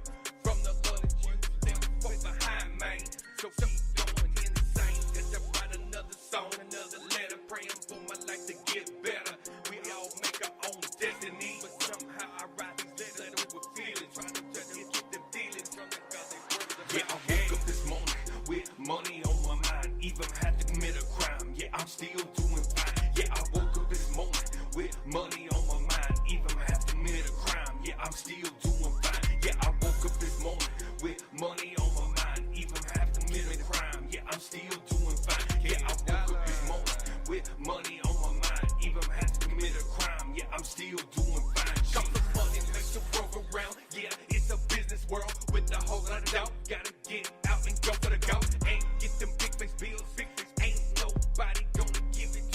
L: From the love that you stand for behind, man. So keep going insane. Cause I write another song, another letter. Praying for my life to get better. We all make our own destiny. But somehow I write these letters with feelings. Trying to just get them feelings from the God they work. Yeah, I woke up this morning with money on my mind. Even had to commit a crime. Yeah, I'm still doing fine. Yeah, I woke up this morning with money on my mind. Even had to commit a crime. Yeah, I'm still doing fine. Yeah, I woke up this morning with money on my mind. Even had to commit a crime. Yeah, I'm still doing fine. Yeah, I woke up this morning with money on my mind. Even had to commit a crime. Yeah, I'm still doing fine. Cause the money makes the world go round. Yeah, it's a business world with a whole lot of doubt. Gotta get out and go for the goat. Ain't get them big face bills. Big face ain't nobody gonna give it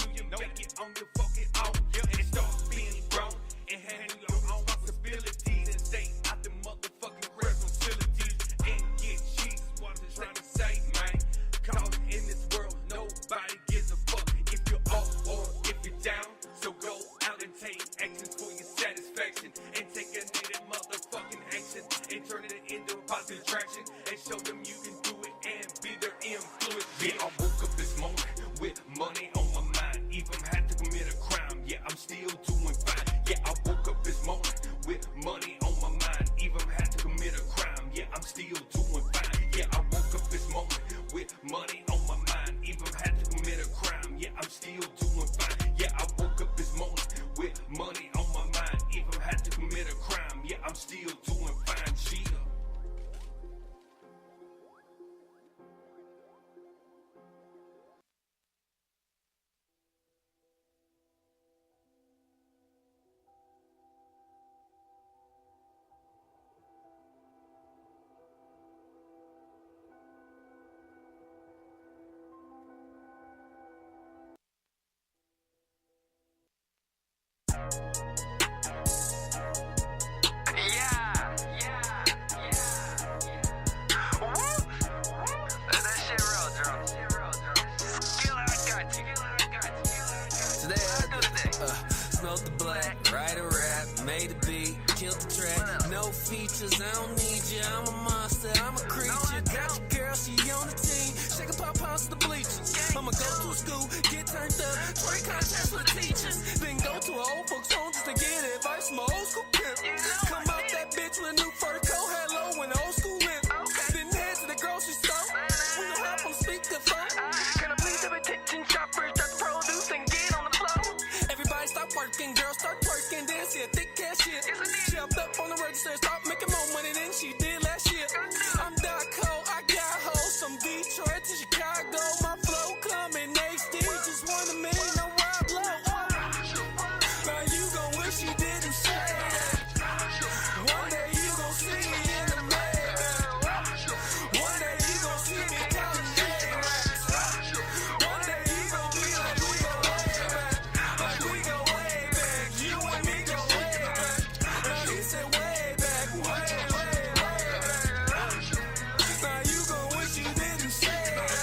M: wrote the black, write a rap, made a beat, killed the track. No features, I don't need you. I'm a monster, I'm a creature. Got your girl, she on the team. Shake a pop house to the bleachers. I'ma go to school, get turned up, twerk contests for the teachers. Then go to an old folks home just to get advice from my old school pimp. Come out that bitch with a new fur coat, hello, when the old school limp. Then head to the grocery store. We gon' hop on speakerphone. Can I please have attention shoppers, start to produce and get on the floor? Everybody stop working, girls start twerking, then see a thick ass shit. She hopped up on the register, start making more money than she did last year. I'm Doc Ho, I got hoes from Detroit to Chicago. My flow coming HD, just want a million, no wild blow. Now you gon' wish you didn't say that. One day you gon' see me in the Maybach. One day you gon' see me counting A-racks. One day you gon' be like we go way back. Like we go way back. You and me go way back. Now he said way back, way back. Now you gon' wish you didn't say that.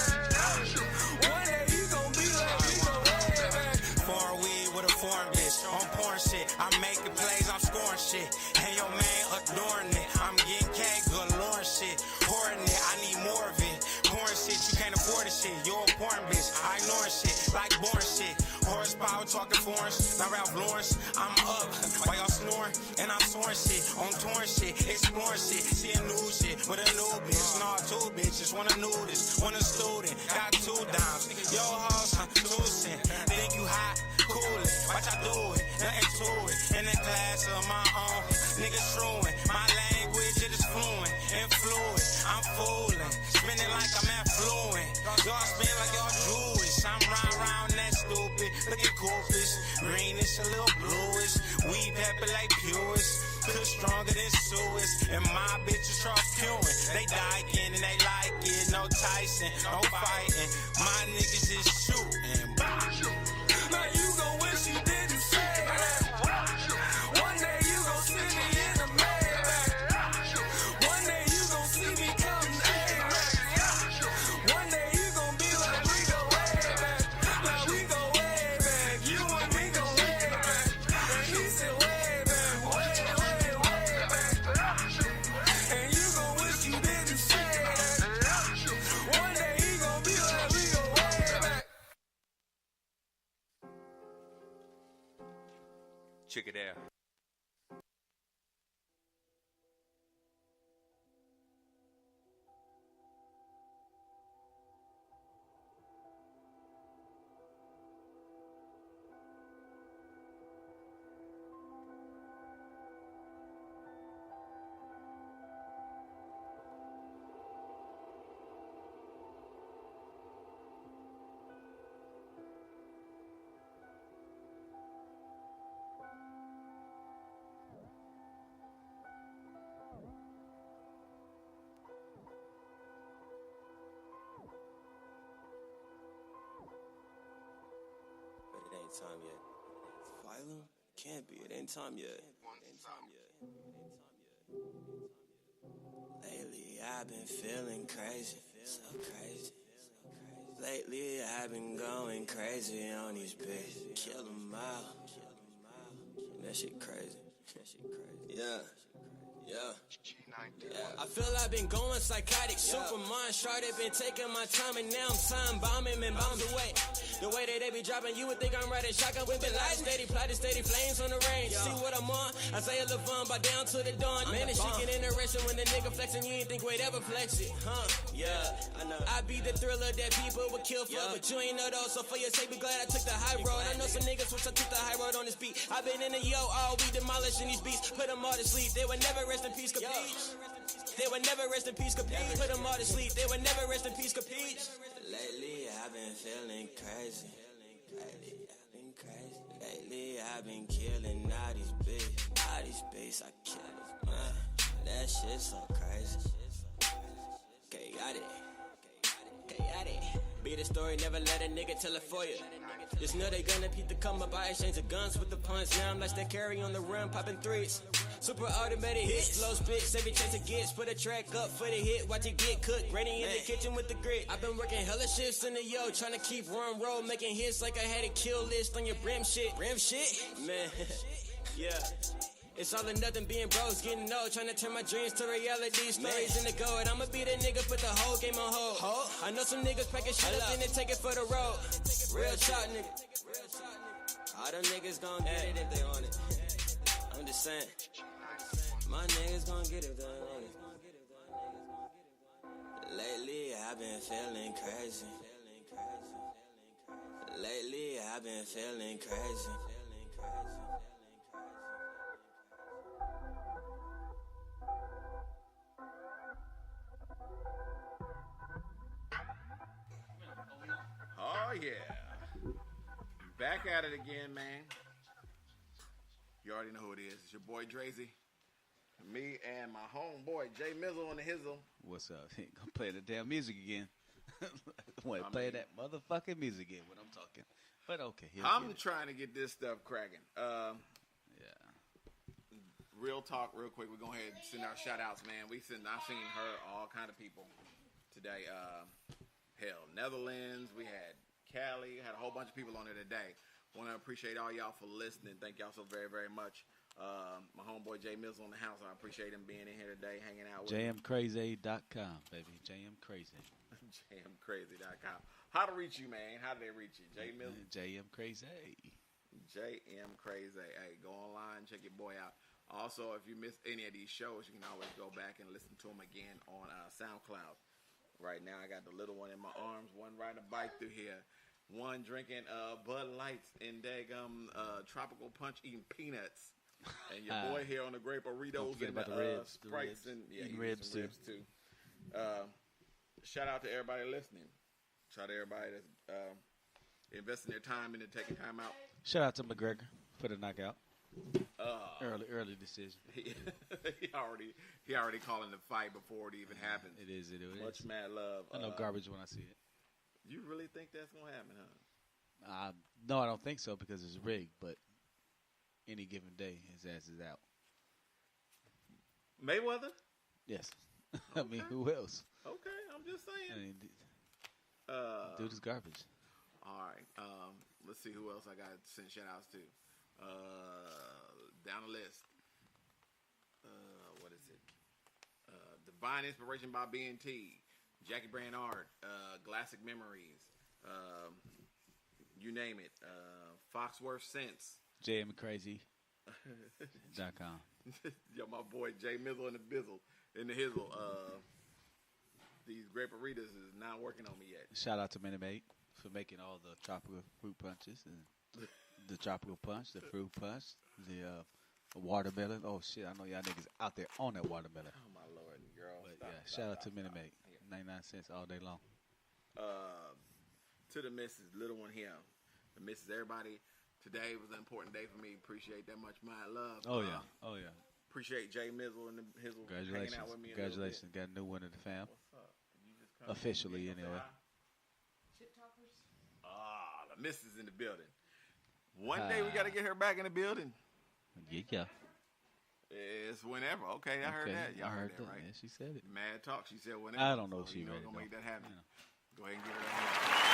M: One day you gon' be like we go way back.
N: Foreign weed with a foreign bitch. On porn shit, I'm making plays, I'm scoring shit. And your man adoring it. I'm getting cake, galore shit. Pouring it, I need more of it. Pouring shit, you can't afford the shit. You're a porn bitch, I ignore shit. Like boring shit. Horsepower talking foreign. Not Ralph Lawrence, I'm up. While y'all snoring, and I'm soaring shit. On touring shit, exploring shit. Seeing new shit with a new bitch. Nah, two bitches, wanna know this. One a student, got 2 dimes. Yo, house, 2 cents. Think you hot, cool it. Watch I do it, nothing to it. In the class of my own, niggas truant. My language, it is fluent and fluid. I'm fooling, spinning like I'm affluent. Y'all spin like y'all Jewish. I'm round that stupid. Look at Coopers, greenish, a little bluish. We pepper like Pewis, cook stronger than Suez. And my bitches start queuing. They dyking and they like it. No Tyson, no fighting. My niggas is shooting.
M: Now you gon' wish you didn't say that. One day you gon' see me in the Maybach. One day you gon' see me counting A-racks. One day you gon' be like we go way back. Like we go way back. You and me go way back. And he said way back, way back. And you gon' wish you didn't say that. One day he gon' be like we go way back.
K: Check it out.
M: But it ain't time yet. Phylum? Can't be. It ain't time yet. Lately I've been feeling crazy. So crazy. Lately I've been going crazy on these bitches. Kill them out. That shit crazy. Yeah. I feel I've been going psychotic. Superman shorty been taking my time, and now I'm time bombing and bombs away. The way that they be dropping, you would think I'm riding shotgun with the lights. Steady plotted, steady flames on the range. See what I'm on? Isaiah Levon by down to the dawn. Man, this shit get interesting when the nigga flexing. You ain't think we'd ever flex it, huh? Yeah, I know. I be the thriller that people would kill for, but you ain't know though. So for your sake, be glad I took the high road. I know some niggas wish I took the high road on this beat. I've been in the all we demolishing these beats. Put them all to sleep. They would never rest in peace, capiche? They would never rest in peace, capiche? Put them all to sleep. They would never rest in peace, capiche? Lately, I've been feeling crazy. Lately, I've been killing all these beats. I kill it, man. That shit's so crazy. Chaotic. Be the story, never let a nigga tell it for you. Just know they gonna beat the come up. I exchange the guns with the punch. Now I'm like they carry on the rim, popping threes. Super automatic hits, slow spit, 7 chance to get. Put a track up for the hit, watch it get cooked. Granny in the kitchen with the grit. I've been working hella shifts in the yo, trying to keep one roll, making hits like I had a kill list on your brim shit. Brim shit? Man, yeah. It's all or nothing being bros, getting old, trying to turn my dreams to reality. Stories in the gold, I'ma be the nigga, put the whole game on hold. I know some niggas packing shit up and they take it for the road. Real talk, nigga. All them niggas gon' get it if they want it. I'm just saying. My niggas gon' get it if they want it. Lately, I've been feeling crazy. Lately, I've been feeling crazy.
A: Oh, yeah. Back at it again, man. You already know who it is. It's your boy Drezey. Me and my homeboy Jay Mizzel on the hizzle.
C: What's up? He gonna play the damn music again. Play that motherfucking music again when I'm talking. But okay.
A: I'm trying to get this stuff cracking. Yeah. Real talk, real quick. We're going to go ahead and send our shout outs, man. I've seen her, all kind of people today. Hell, Netherlands. We had Cali. Had a whole bunch of people on there today. Want to appreciate all y'all for listening. Thank y'all so very, very much. My homeboy Jay Mizzel in the house. I appreciate him being in here today, hanging out with me.
C: JMCrazy.com, baby. JMCrazy.
A: JMCrazy.com. How to reach you, man? How do they reach you? Jay Mizzel?
C: JMCrazy.
A: JMCrazy. Hey, go online, check your boy out. Also, if you missed any of these shows, you can always go back and listen to them again on SoundCloud. Right now, I got the little one in my arms, one riding a bike through here, one drinking Bud Lights and daggum tropical punch, eating peanuts, and your boy here on the grape Doritos and
C: the ribs,
A: Sprites and
C: ribs
A: ribs too. Shout out to everybody listening. Shout out to everybody that's investing their time into taking time out.
C: Shout out to McGregor for the knockout. Early decision.
A: He already calling the fight before it even happens.
C: It is.
A: Much mad love.
C: I know garbage when I see it.
A: You really think that's gonna happen, huh?
C: No, I don't think so because it's rigged. But any given day, his ass is out.
A: Mayweather?
C: Yes. I mean, who else?
A: Okay, I'm just saying.
C: I mean, dude is garbage.
A: All right. Let's see who else I got to send shout outs to. Down the list. What is it? Divine Inspiration by BNT. Jackie Brand Art. Classic Memories. You name it. Foxworth Sense.
C: JMCrazy.com.
A: Yo, my boy Jay Mizzel in the hizzle. These graperitas is not working on me yet.
C: Shout out to Minute Maid for making all the tropical fruit punches and the tropical punch, the fruit punch, the watermelon. Oh shit, I know y'all niggas out there on that watermelon.
A: Oh my lord, girl.
C: But shout out to Minute Maid. 99 cents all day long.
A: To the missus, little one here. The missus, everybody. Today was an important day for me. Appreciate that much my love.
C: Oh yeah.
A: Appreciate Jay Mizzle and his hanging out with me.
C: Congratulations. Got a new one in the fam.
A: What's up?
C: Officially, anyway.
J: Shit talkers.
A: The missus in the building. One day we got to get her back in the building.
C: Yeah.
A: It's whenever. Okay, I heard that. Y'all heard that, right?
C: Yeah, she said it.
A: Mad talk. She said whenever.
C: I don't know if
A: so
C: she ready.
A: Gonna make that happen.
C: Yeah.
A: Go ahead and give her that hand.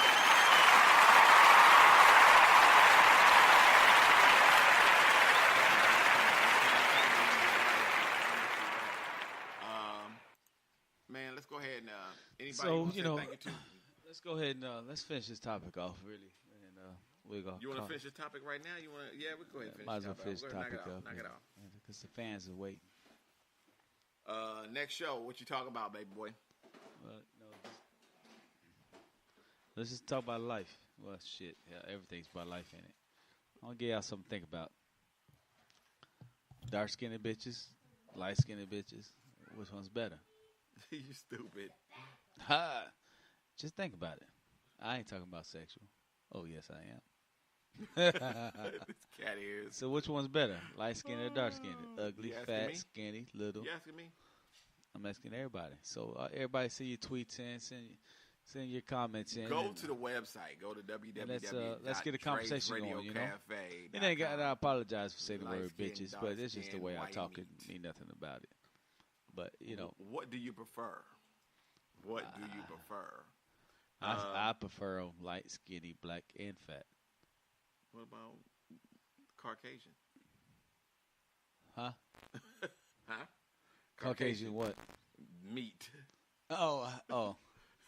A: Man, let's go ahead and anybody
C: so,
A: thank you to?
C: Let's go ahead and let's finish this topic off, really. And we're going to
A: You want to finish the topic right now? You want to? Yeah, we go ahead and finish
C: might as
A: the
C: well
A: topic.
C: finish the topic up.
A: Knock it off.
C: Because the fans are waiting.
A: Next show, what you talk about, baby boy?
C: Well, no, let's just talk about life. Well, shit. Yeah, everything's about life, ain't it? I'm going to give y'all something to think about. Dark-skinned bitches, light-skinned bitches. Which one's better?
A: You stupid.
C: Ha! Just think about it. I ain't talking about sexual. Oh, yes, I am.
A: This cat ears.
C: So which one's better? Light-skinned or dark-skinned? Ugly, fat, skinny, little.
A: You asking me?
C: I'm asking everybody. So everybody see your tweets in, Send your comments in.
A: Go to the website. Go to
C: let's get a conversation going, you know. It ain't got. I apologize for saying the word bitches, but it's just the way I talk. It mean nothing about it. But you know,
A: what do you prefer? What do you prefer?
C: I prefer them light, skinny, black, and fat.
A: What about Caucasian?
C: Huh?
A: Huh?
C: Caucasian what?
A: Meat.
C: Oh.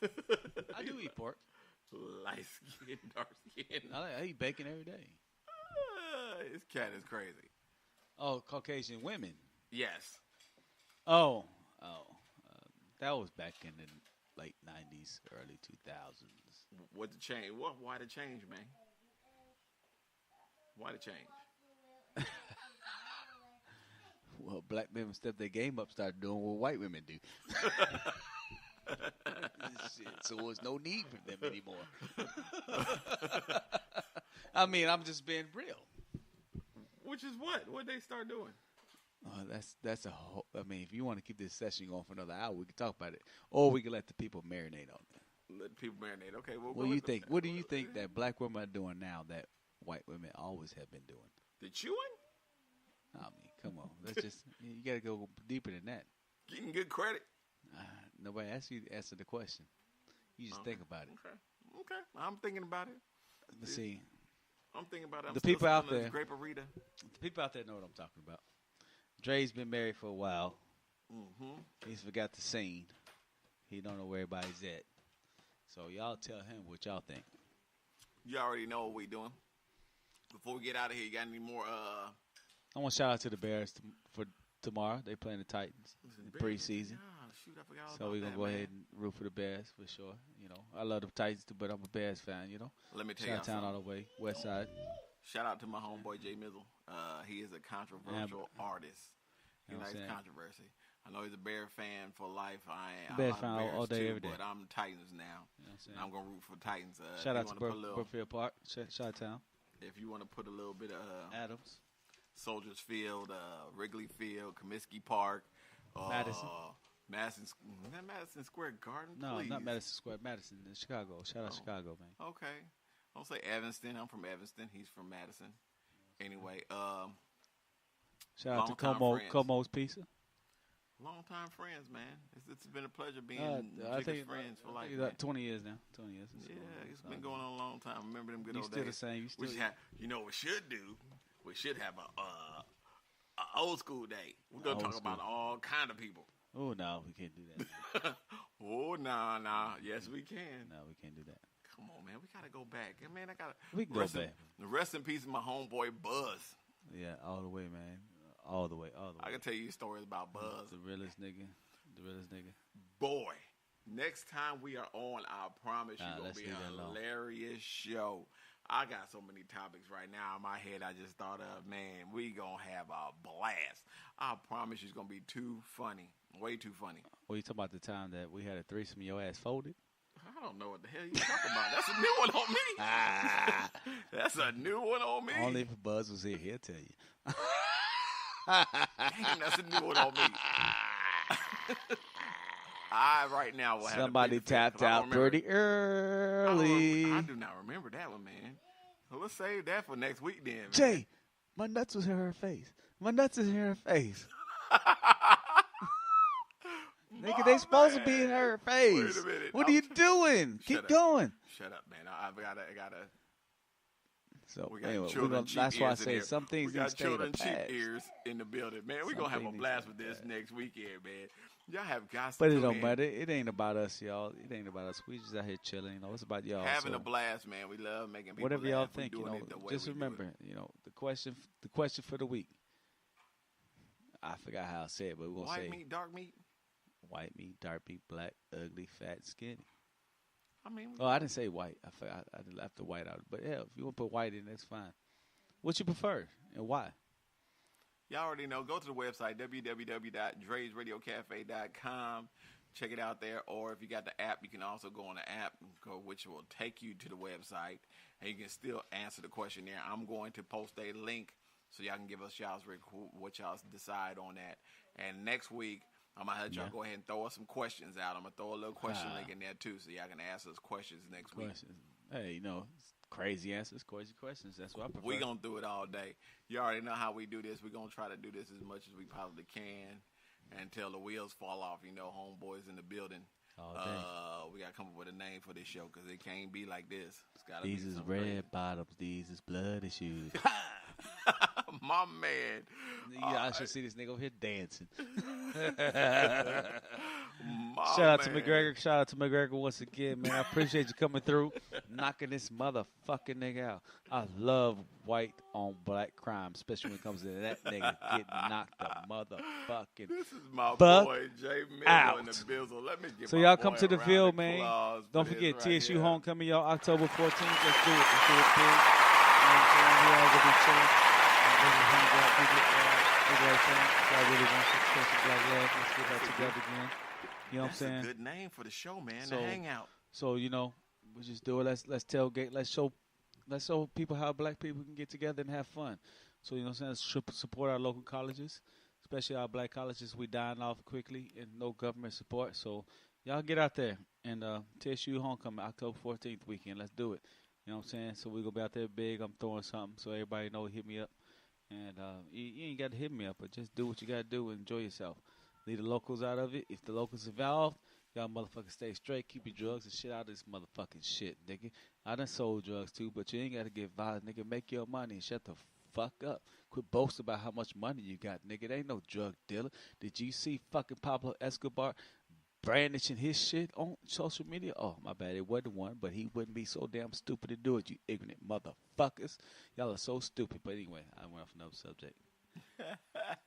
C: I do eat pork.
A: Light skin, dark skin.
C: I eat bacon every day.
A: This cat is crazy.
C: Oh, Caucasian women.
A: Yes.
C: That was back in the late 90s, early 2000s.
A: What the change? Why the change, man? Why the change?
C: Well, black women stepped their game up, started doing what white women do. Shit, so there's no need for them anymore. I mean, I'm just being real.
A: Which is what? What they start doing?
C: That's a whole. I mean, if you want to keep this session going for another hour, we can talk about it, or we can let the people marinate on it.
A: Let people marinate. Okay. Well,
C: what do you think? What do you think that black women are doing now that white women always have been doing?
A: The chewing?
C: I mean, come on. Let's just. You got to go deeper than that.
A: Getting good credit.
C: Nobody asked you to answer the question. You just think about it.
A: Okay. I'm thinking about it.
C: Let's see.
A: I'm thinking about it.
C: The people out there.
A: Grape-a-rita.
C: The people out there know what I'm talking about. Dre's been married for a while.
A: Mm-hmm.
C: He's forgot the scene. He don't know where everybody's at. So y'all tell him what y'all think.
A: You already know what we doing. Before we get out of here, you got any more?
C: I want to shout out to the Bears for tomorrow. They playing the Titans in preseason.
A: Shoot, I forgot
C: so we're going to go ahead and root for the Bears for sure. You know, I love the Titans too, but I'm a Bears fan, you know.
A: Let me tell you
C: Shout-town all the way, West Side.
A: Shout out to my homeboy, Jay Mizzel. He is a controversial artist. He likes controversy. I know he's a Bear fan for life. I'm
C: Bears fan all day,
A: too,
C: every day.
A: But I'm Titans now. I'm going to root for Titans.
C: Shout out to Brookfield Park, Chi-Town.
A: If you want to put a little bit of
C: Adams,
A: Soldiers Field, Wrigley Field, Comiskey Park, Madison Square Garden.
C: No,
A: please.
C: Not Madison Square. Madison in Chicago. Shout out Chicago, man.
A: Okay, I'll say Evanston. I'm from Evanston. He's from Madison. Anyway,
C: shout out to Como's Pizza.
A: Long-time friends, man. It's been a pleasure being friends for life.
C: 20 years now. 20 years.
A: Yeah, it's been going on a long time. Remember them good old
C: days.
A: You
C: still the same.
A: You know what we should do? We should have a old school day. We're going to talk about all kind of people.
C: Oh, no, we can't do that.
A: Oh, nah. Yes, we can.
C: No, we can't do that.
A: Come on, man. We got to go back. Man,
C: we can go back.
A: Rest in peace, my homeboy Buzz.
C: Yeah, all the way, man. All the way.
A: I can tell you stories about Buzz.
C: The realest nigga.
A: Boy, next time we are on, I promise you going to be a hilarious show. I got so many topics right now in my head I just thought of, man, we going to have a blast. I promise you it's going to be too funny. Way too funny.
C: Well, you talking about the time that we had a threesome and your ass folded?
A: I don't know what the hell you talking about. That's a new one on me. That's a new one on me.
C: Only if Buzz was here, he'll tell you.
A: Damn, that's a new one on me. I right now will have
C: somebody tapped out pretty early.
A: I do not remember that one, man. So let's save that for next week then. Man.
C: Jay, my nuts was in her face. Nigga, they supposed to be in her face.
A: Wait a minute.
C: What are you doing? Keep going.
A: Shut up, man. I gotta.
C: So
A: we got
C: anyway, that's why I say some things
A: we got children cheap
C: past.
A: ears in the building, man. We're gonna have a blast with this next weekend, man. Y'all have got to.
C: But it don't matter. It ain't about us, y'all. It ain't about us. We just out here chilling. You know, it's about y'all.
A: Having a blast, man. We love making people
C: whatever
A: laugh.
C: Y'all think. You know, just remember. You know, the question for the week. I forgot how I said it, but we're gonna say
A: white meat, dark meat.
C: White meat, dark meat, black, ugly, fat, skinny.
A: I mean,
C: I didn't say white. I forgot. I left the white out. But yeah, if you want to put white in, that's fine. What you prefer and why?
A: Y'all already know. Go to the website, www.drezradiocafe.com. Check it out there. Or if you got the app, you can also go on the app, which will take you to the website. And you can still answer the question there. I'm going to post a link so y'all can give us y'all's what y'all decide on that. And next week, I'm going to let y'all go ahead and throw us some questions out. I'm going to throw a little question link in there, too, so y'all can ask us questions next week.
C: Hey, you know, crazy answers, crazy questions. That's what I prefer.
A: We're going to do it all day. You already know how we do this. We're going to try to do this as much as we possibly can until the wheels fall off. You know, homeboys in the building. We got to come up with a name for this show because it can't be like this. It's gotta
C: these
A: be
C: is red crazy. Bottoms. These is bloody shoes.
A: My man.
C: I should see this nigga over here dancing. Shout out to McGregor. Shout out to McGregor once again, man. I appreciate you coming through, knocking this motherfucking nigga out. I love white on black crime, especially when it comes to that nigga getting knocked the motherfucking
A: This is my
C: fuck
A: boy, Jay Mizzel
C: out.
A: in the Bizzle. Let me get
C: So
A: my
C: y'all
A: boy
C: come to the
A: around
C: field,
A: the
C: man.
A: claws
C: Don't
A: for
C: forget
A: this right
C: TSU
A: here.
C: homecoming, y'all, October 14th. Let's do it. Let's do it big. You know what I'm saying? We all gonna be chilling. HangOut W. Y'all really want to catch some black love. Let's get back together again. You know what I'm saying?
A: That's a good name for the show, man.
C: So,
A: the Hangout.
C: So you know, we just do it. Let's tailgate. Let's show people how black people can get together and have fun. So you know what I'm saying? Support our local colleges, especially our black colleges. We dying off quickly and no government support. So y'all get out there and TSU homecoming October 14th weekend. Let's do it. You know what I'm saying? So we gonna be out there big. I'm throwing something so everybody know. Hit me up. And you ain't got to hit me up, but just do what you got to do and enjoy yourself. Leave the locals out of it. If the locals involved, y'all motherfuckers stay straight. Keep your drugs and shit out of this motherfucking shit, nigga. I done sold drugs too, but you ain't got to get violent, nigga. Make your money and shut the fuck up. Quit boasting about how much money you got, nigga. There ain't no drug dealer. Did you see fucking Pablo Escobar brandishing his shit on social media? Oh, my bad. It wasn't one, but he wouldn't be so damn stupid to do it, you ignorant motherfuckers. Y'all are so stupid. But anyway, I went off another subject.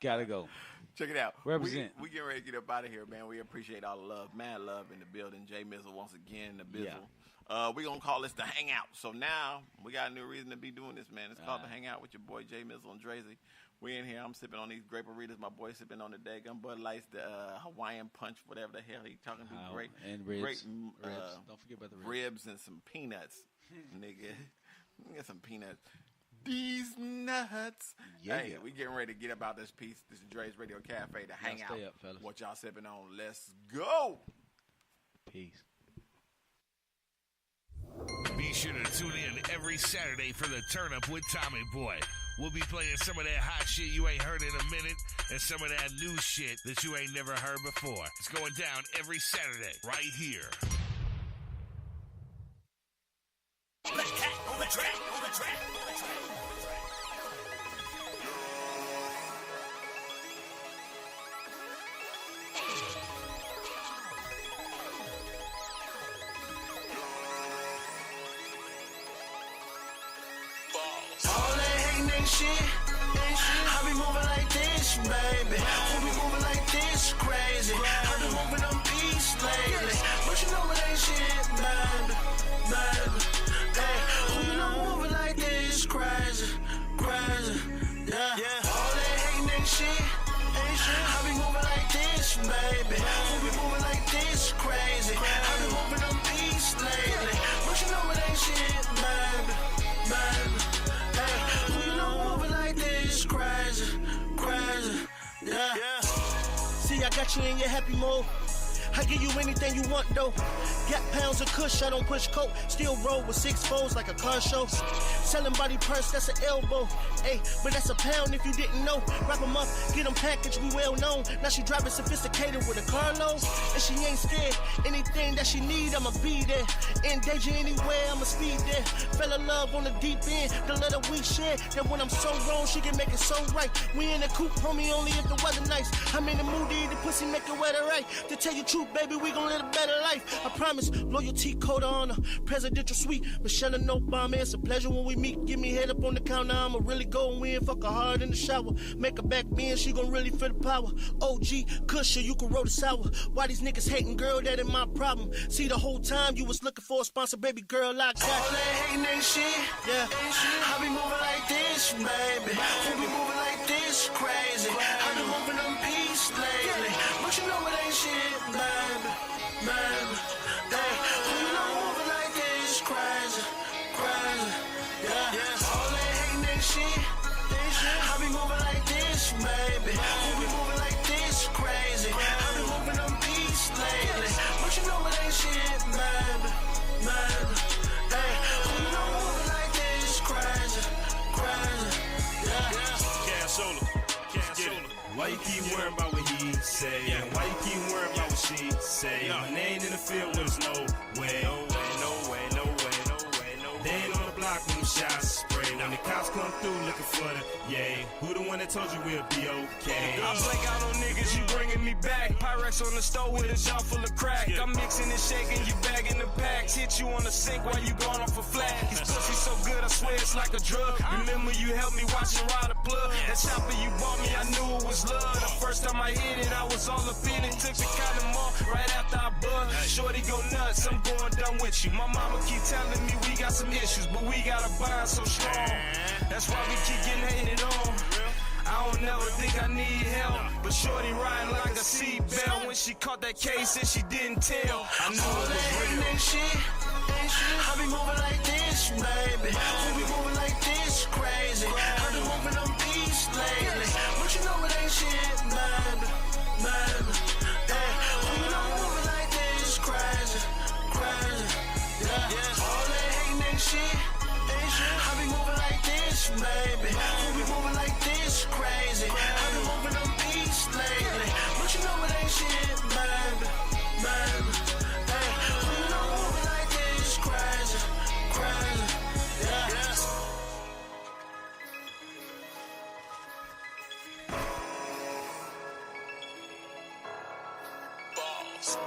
C: Gotta go.
A: Check it out.
C: Represent.
A: We getting ready to get up out of here, man. We appreciate all the love. Mad love in the building. Jay Mizzel once again in the Bizzle.
C: Yeah.
A: We're going to call this the Hangout. So now we got a new reason to be doing this, man. It's called the Hangout with your boy Jay Mizzel and Drezey. We in here. I'm sipping on these graperitas. My boy sipping on the daggum Bud Lights, the Hawaiian Punch, whatever the hell he talking to. Great.
C: And ribs.
A: Great,
C: Ribs. Don't forget about the ribs.
A: Ribs and some peanuts, nigga. Get some peanuts. These nuts.
C: Yeah.
A: Hey, we getting ready to get about this piece. This is Dre's Radio Cafe, the Hangout.
C: Stay up, fellas.
A: What y'all sipping on? Let's go.
C: Peace.
F: Be sure to tune in every Saturday for the Turn Up with Tommy Boy. We'll be playing some of that hot shit you ain't heard in a minute and some of that new shit that you ain't never heard before. It's going down every Saturday right here.
D: On the track, on the track, on the track, on the track. All that hating ain't shit. I be moving like this, baby. Who be moving like this, crazy. I been moving on peace lately, but you know it ain't shit, baby, baby. Hey, who you know moving like this, crazy, crazy. Yeah. All that hating ain't shit. I be moving like this, baby. Who be moving like this, crazy. I been moving on peace lately, but you know it ain't shit, baby, baby. Hey, who you know moving like this, crazy, crazy. Yeah. See, I got you in your happy mode. I give you anything you want, though. Got pounds of kush, I don't push coke. Still roll with 6 foes like a car show. Selling body purse, that's an elbow. Hey, but that's a pound if you didn't know. Wrap them up, get them packaged, we well known. Now she driving sophisticated with a car loan. And she ain't scared. Anything that she need, I'ma be there. In danger anywhere, I'ma speed there. Fell in love on the deep end, the little we share. That when I'm so wrong, she can make it so right. We in the coop, homie, only if the weather nice. I'm in the mood to eat the pussy, make it weather right. To tell you truth, baby, we gon' live a better life. I promise, loyalty, code of honor, presidential suite. Michelle and Obama, it's a pleasure when we meet. Give me head up on the counter, I'ma really go and win. Fuck her hard in the shower, make her back bend, she gon' really feel the power. OG, Cusher, you can roll the sour. Why these niggas hating, girl, that ain't my problem. See, the whole time you was looking for a sponsor, baby girl, I got all that hating ain't shit, yeah. I be moving like this, baby. Who be moving like this, crazy. I been moving on peace lately, but you know it ain't shit, baby, baby. Hey, who you know moving like this, crazy, crazy, yeah. All that hating ain't shit. I be moving like this, baby. Who be moving like this, crazy. I be
O: say. And why you keep worrying about what she say? My name in the field when there's no way. No way, no way, no way, no way, no way. They ain't on the block when them shots spray. When the cops come through looking for the yay. Who the one that told you we'll be okay?
P: I blank out on niggas, you bringing me back. Pyrex on the stove with a jar full of crack. I'm mixing and shaking, you bagging the packs. Hit you on the sink while you going off a flat. These pussy so good, I swear it's like a drug. Remember you helped me watch and ride a plug. That chopper you bought me, I knew it was love. The first time I hit it, I was all up in it. Took the condom off right after I buzzed. Shorty go nuts, I'm going done with you. My mama keep telling me we got some issues, but we got a bond so strong. That's why we keep getting hated on. I don't never think I need help, but shorty riding like a seatbelt. When she caught that case and she didn't tell, I knew it was real.
D: Ain't shit. I be moving like this, baby. We be moving like this, crazy. I been moving them beats lately, but you know it ain't shit, baby, baby. Yeah, we know moving like this, crazy, crazy. Yeah, all that hating ain't shit. I be moving like this, baby. We be moving like this, crazy. I been moving them beats lately, but you know it ain't shit, baby, baby. Hey, we know moving like this, crazy, crazy. Yeah.
B: Balls.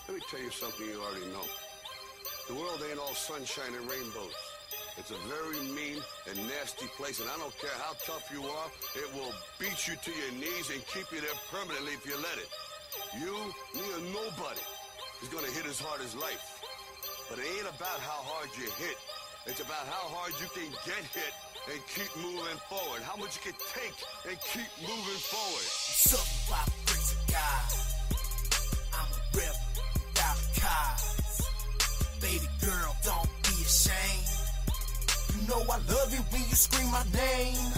Q: Let me tell you something you already know. The world ain't all sunshine and rainbows. It's a very mean and nasty place, and I don't care how tough you are, it will beat you to your knees and keep you there permanently if you let it. You, me, or nobody is gonna hit as hard as life. But it ain't about how hard you hit. It's about how hard you can get hit and keep moving forward. How much you can take and keep moving forward.
D: Something about a crazy guy. I'm a rebel without a cause. Baby girl, don't be ashamed. You know I love it when you scream my name.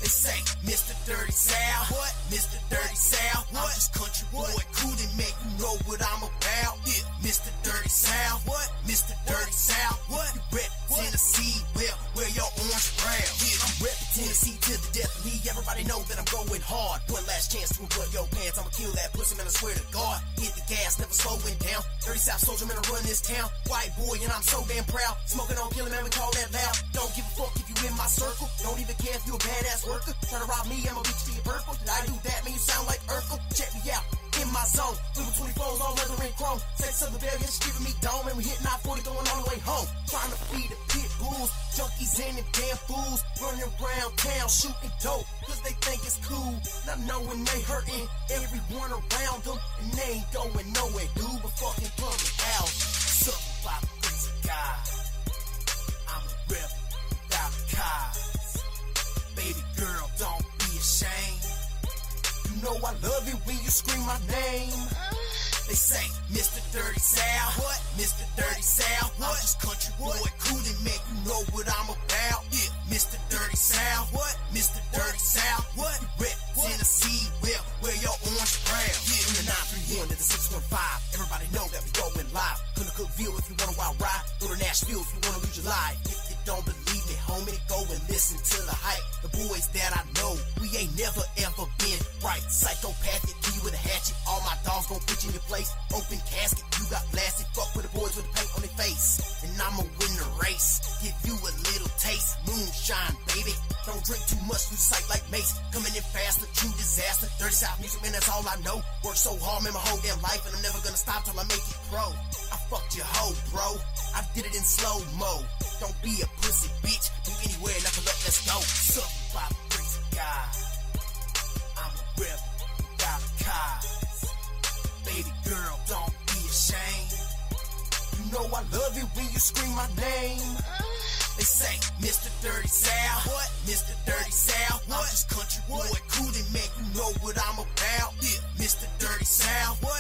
D: They say, Mr. Dirty South. What? Mr. Dirty South. What? I'm just country boy, cool and make you know what I'm about. Yeah, Mr. Dirty South. What? Mr. Dirty South. What? You rep Tennessee, well, wear your orange brown. Yeah, I'm reppin' Tennessee to the death of me. Everybody know that I'm going hard. One last chance to enjoy your pants. I'ma kill that pussy, man, I swear to God. Hit the gas, never slowing down. Dirty South soldier, man, I run this town. White boy, and I'm so damn proud. Smoking on killing, man, we call that loud. Don't give a fuck if you in my circle. Don't even care if you a badass worker. Try to rob me, I'ma beat you to your purple. Did I do that, man, you sound like Urkel. Check me out, in my zone. Little 24s, all leather and chrome. Sex of the barrier, just giving me dome. And we hitting I-40 going all the way home. Trying to feed the pit bulls. Junkies and them damn fools. Running around town, shooting dope. Cause they think it's cool. Not knowing they hurting everyone around them. And they ain't going nowhere, dude, but fucking public house. Something about a crazy guy. I'm a rebel without a cause. Baby girl, don't be ashamed. You know I love it when you scream my name. They say, Mr. Dirty South. What? Mr. Dirty South. What? I'm just country boy, cool and make you know what I'm about. Yeah, Mr. Dirty South. What? Mr. Dirty South. What? You rep Tennessee, well, wear your orange brown. Yeah, from the 931 to the 615. Everybody know that we going live. Gonna Cookville if you want a wild ride. Go to Nashville if you wanna lose your life. If you don't believe me, homie, go and listen to the hype. The boys that I know, we ain't never ever been right. Psychopathic, kill you with a hatchet. All my dogs gon' put you in your place. Open casket, you got blasted. Fuck with the boys with the paint on their face. And I'ma win the race. Give you a little taste. Moonshine, baby. Don't drink too much, lose sight like Mace. Coming in faster, true disaster. Dirty South music, man, that's all I know. Work so hard, man, my whole damn life, and I'm never gonna stop till I make it pro. I fucked your hoe, bro. I did it in slow-mo. Don't be a pussy, bitch. Do anywhere, knuckle up, let's go. Something about a crazy guy. I'm a rebel without a cause. Baby girl, don't be ashamed. You know I love it when you scream my name. They say, Mr. Dirty South. What? Mr. Dirty South. What? I'm just country boy, coolin', man. You know what I'm about. Yeah, Mr. Dirty South. What?